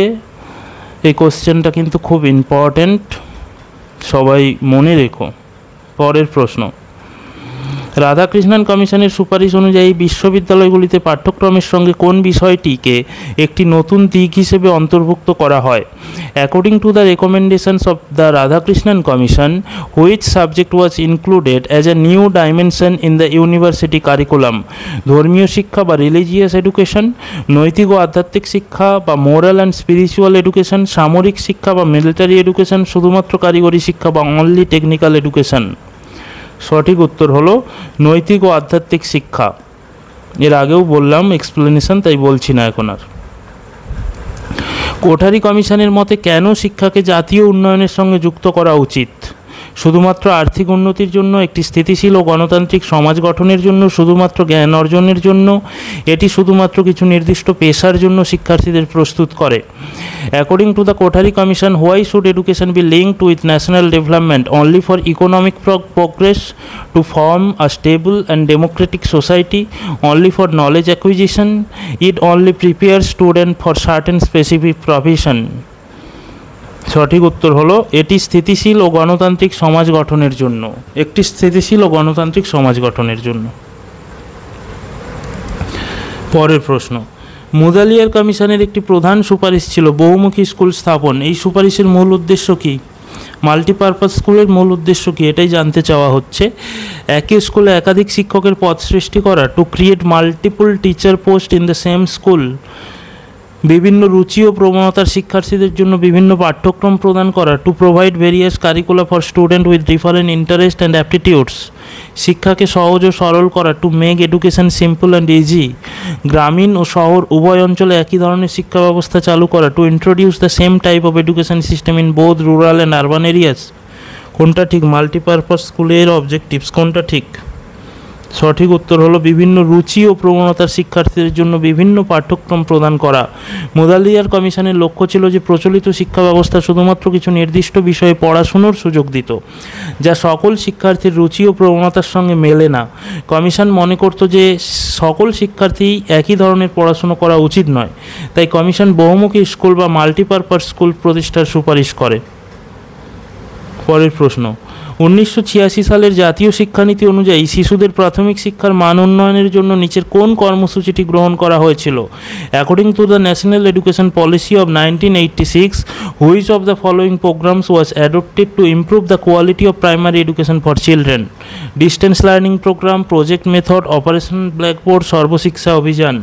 এই কোশ্চেনটা কিন্তু খুব ইম্পর্ট্যান্ট, সবাই মনে রেখো। পরের প্রশ্ন, রাধাকৃষ্ণন কমিশনের সুপারিশ অনুযায়ী বিশ্ববিদ্যালয়গুলিতে পাঠ্যক্রমের সঙ্গে কোন বিষয়টিকে একটি নতুন দিক হিসেবে অন্তর্ভুক্ত করা হয়? According to the recommendations of the Radhakrishnan commission, which subject was included as a new dimension in the university curriculum? ধর্মীয় শিক্ষা বা রিলিজিয়াস এডুকেশন, নৈতিক ও আধ্যাত্মিক শিক্ষা বা মোরাল অ্যান্ড স্পিরিচুয়াল এডুকেশন, সামরিক শিক্ষা বা মিলিটারি এডুকেশন, শুধুমাত্র কারিগরি শিক্ষা বা অনলি টেকনিক্যাল এডুকেশন? সঠিক উত্তর হলো নৈতিক ও আধ্যাত্মিক শিক্ষা। এর আগেও বললাম এক্সপ্লেনেশন, তাই বলছি না এখন আর। কোঠারি কমিশনের মতে কেন শিক্ষাকে জাতীয় উন্নয়নের সঙ্গে যুক্ত করা উচিত? শুধুমাত্র আর্থিক উন্নতির জন্য, একটি স্থিতিশীল ও গণতান্ত্রিক সমাজ গঠনের জন্য, শুধুমাত্র জ্ঞান অর্জনের জন্য, এটি শুধুমাত্র কিছু নির্দিষ্ট পেশার জন্য শিক্ষার্থীদের প্রস্তুত করে? According to the Kothari commission, why should education be linked with national development? Only for economic progress, to form a stable and democratic society, only for knowledge acquisition, it only prepare student for certain specific profession? সঠিক উত্তর হলো এটি স্থিতিশীল ও গণতান্ত্রিক সমাজ গঠনের জন্য, একটি স্থিতিশীল ও গণতান্ত্রিক সমাজ গঠনের জন্য। পরের প্রশ্ন, মুদালিয়ার কমিশনের একটি প্রধান সুপারিশ ছিল বহুমুখী স্কুল স্থাপন। এই সুপারিশের মূল উদ্দেশ্য কী? মাল্টিপারপাস স্কুলের মূল উদ্দেশ্য কী, এটাই জানতে চাওয়া হচ্ছে। একই স্কুলে একাধিক শিক্ষকের পদ সৃষ্টি করা, to create multiple teacher post in the same school, বিভিন্ন রুচি ও প্রবণতার শিক্ষার্থীদের জন্য বিভিন্ন পাঠ্যক্রম প্রদান করা, to provide various curricula for student with different interest and aptitudes, শিক্ষাকে সহজ ও সরল করা, to make education simple and easy, গ্রামীণ ও শহর উভয় অঞ্চলে একই ধরনের শিক্ষা ব্যবস্থা চালু করা, to introduce the same type of education system in both rural and urban areas? কোনটা ঠিক? মাল্টিপারপাস স্কুলের অবজেক্টিভস কোনটা ঠিক? সঠিক উত্তর হলো বিভিন্ন রুচি ও প্রবণতার শিক্ষার্থীদের জন্য বিভিন্ন পাঠ্যক্রম প্রদান করা। মুদালিয়ার কমিশনের লক্ষ্য ছিল যে প্রচলিত শিক্ষা ব্যবস্থা শুধুমাত্র কিছু নির্দিষ্ট বিষয়ে পড়াশুনোর সুযোগ দিত, যা সকল শিক্ষার্থীর রুচি ও প্রবণতার সঙ্গে মেলে না। কমিশন মনে করত যে সকল শিক্ষার্থী একই ধরনের পড়াশুনো করা উচিত নয়, তাই কমিশন বহুমুখী স্কুল বা মাল্টিপারপাস স্কুল প্রতিষ্ঠার সুপারিশ করে। পরের প্রশ্ন, 1986 সালের জাতীয় শিক্ষানীতি অনুযায়ী শিশুদের প্রাথমিক শিক্ষার মান উন্নয়নের জন্য নিচের কোন কর্মসূচিটি গ্রহণ করা হয়েছিল? According to the national education policy of 1986, which of the following programs was adopted to improve the quality of primary education for children? Distance learning program, project method, operation blackboard, Sarva Shiksha Abhiyan?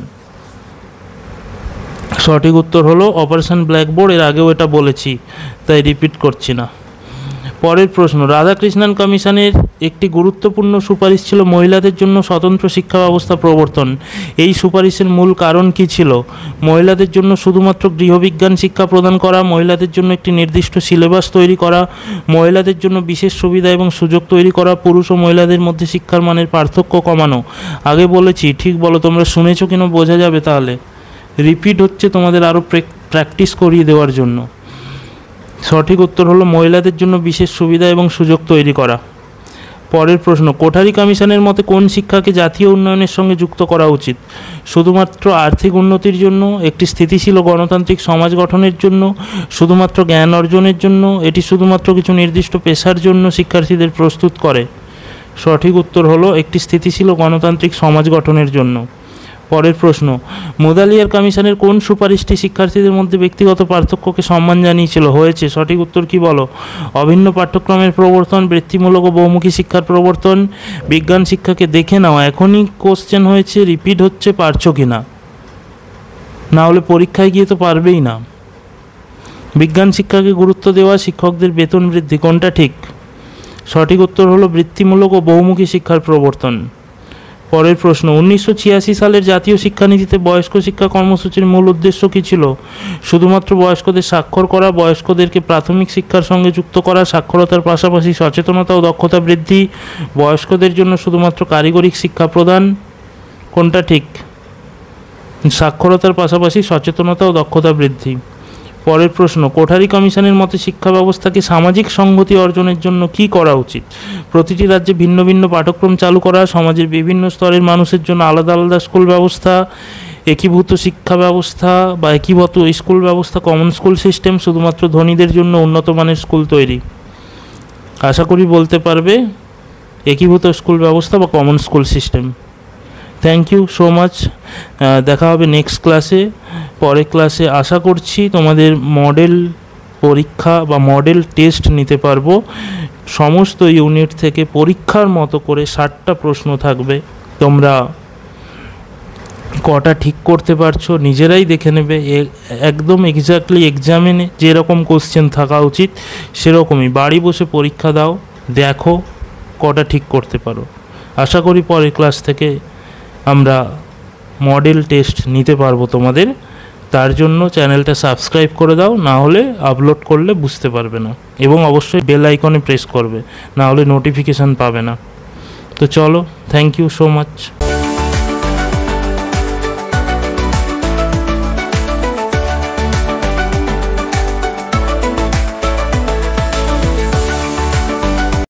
সঠিক উত্তর হলো অপারেশন ব্ল্যাকবোর্ড। এর আগেও এটা বলেছি, তাই repeat করছি না। পরের প্রশ্ন, রাধাকৃষ্ণন কমিশনের একটি গুরুত্বপূর্ণ সুপারিশ ছিল মহিলাদের জন্য স্বতন্ত্র শিক্ষা ব্যবস্থা প্রবর্তন। এই সুপারিশের মূল কারণ কী ছিল? মহিলাদের জন্য শুধুমাত্র গৃহবিজ্ঞান শিক্ষা প্রদান করা, মহিলাদের জন্য একটি নির্দিষ্ট সিলেবাস তৈরি করা, মহিলাদের জন্য বিশেষ সুবিধা এবং সুযোগ তৈরি করা, পুরুষ ও মহিলাদের মধ্যে শিক্ষার মানের পার্থক্য কমানো। আগে বলেছি, ঠিক বলো, তোমরা শুনেছো কিনা বোঝা যাবে, তাহলে রিপিট হচ্ছে তোমাদের আরও প্র্যাকটিস করিয়ে দেওয়ার জন্য। সঠিক উত্তর হলো মহিলাদের জন্য বিশেষ সুবিধা এবং সুযোগ তৈরি করা। পরের প্রশ্ন, কোঠারি কমিশনের মতে কোন শিক্ষাকে জাতীয় উন্নয়নের সঙ্গে যুক্ত করা উচিত? শুধুমাত্র আর্থিক উন্নতির জন্য, একটি স্থিতিশীল ও গণতান্ত্রিক সমাজ গঠনের জন্য, শুধুমাত্র জ্ঞান অর্জনের জন্য, এটি শুধুমাত্র কিছু নির্দিষ্ট পেশার জন্য শিক্ষার্থীদের প্রস্তুত করে? সঠিক উত্তর হলো একটি স্থিতিশীল ও গণতান্ত্রিক সমাজ গঠনের জন্য। পরের প্রশ্ন, মুদালিয়ার কমিশনের কোন সুপারিশটি শিক্ষার্থীদের মধ্যে ব্যক্তিগত পার্থক্যকে সম্মান জানিয়েছিল? হয়েছে। সঠিক উত্তর কি বলো? অভিন্ন পাঠ্যক্রমের প্রবর্তন, বৃত্তিমূলক ও বহুমুখী শিক্ষার প্রবর্তন, বিজ্ঞান শিক্ষাকে দেখে নাও। এখনই কোশ্চেন হয়েছে, রিপিট হচ্ছে, পারছো কি না? না হলে পরীক্ষায় গিয়ে তো পারবেই না। বিজ্ঞান শিক্ষাকে গুরুত্ব দেওয়া, শিক্ষকদের বেতন বৃদ্ধি, কোনটা ঠিক? সঠিক উত্তর হলো বৃত্তিমূলক ও বহুমুখী শিক্ষার প্রবর্তন। পরের প্রশ্ন, 1986 সালের জাতীয় শিক্ষানীতিতে বয়স্ক শিক্ষা কর্মসূচির মূল উদ্দেশ্য কী ছিল? শুধুমাত্র বয়স্কদের স্বাক্ষর করা, বয়স্কদেরকে প্রাথমিক শিক্ষার সঙ্গে যুক্ত করা, সাক্ষরতার পাশাপাশি সচেতনতা ও দক্ষতা বৃদ্ধি, বয়স্কদের জন্য শুধুমাত্র কারিগরি শিক্ষা প্রদান, কোনটা ঠিক? সাক্ষরতার পাশাপাশি সচেতনতা ও দক্ষতা বৃদ্ধি। পরের প্রশ্ন, কোঠারি কমিশনের মতে শিক্ষা ব্যবস্থাকে সামাজিক সংহতি অর্জনের জন্য কী করা উচিত? প্রতিটি রাজ্যে ভিন্ন ভিন্ন পাঠ্যক্রম চালু করা, সমাজের বিভিন্ন স্তরের মানুষের জন্য আলাদা আলাদা স্কুল ব্যবস্থা, একীভূত শিক্ষা ব্যবস্থা বা একীভূত স্কুল ব্যবস্থা, কমন স্কুল সিস্টেম, শুধুমাত্র ধনীদের জন্য উন্নত মানের স্কুল তৈরি। আশা করি বলতে পারবে একীভূত স্কুল ব্যবস্থা বা common school system. Thank you so much. দেখা হবে নেক্সট ক্লাসে। পরের ক্লাসে আশা করছি তোমাদের মডেল পরীক্ষা বা মডেল টেস্ট নিতে পারবো। সমস্ত ইউনিট থেকে পরীক্ষার মতো করে 60টা প্রশ্ন থাকবে। তোমরা কটা ঠিক করতে পারছো নিজেরাই দেখে নেবে। একদম এক্স্যাক্টলি এক্সামিনে যেরকম কোশ্চেন থাকা উচিত সেরকমই বাড়ি বসে পরীক্ষা দাও, দেখো কটা ঠিক করতে পারো। আশা করি পরের ক্লাস থেকে আমরা মডেল টেস্ট নিতে পারবো তোমাদের। তার জন্য চ্যানেলটা সাবস্ক্রাইব করে দাও, না হলে আপলোড করলে বুঝতে পারবে না, এবং অবশ্যই বেল আইকনে প্রেস করবে, না হলে নোটিফিকেশান পাবে না। তো চলো, থ্যাংক ইউ সো মাচ।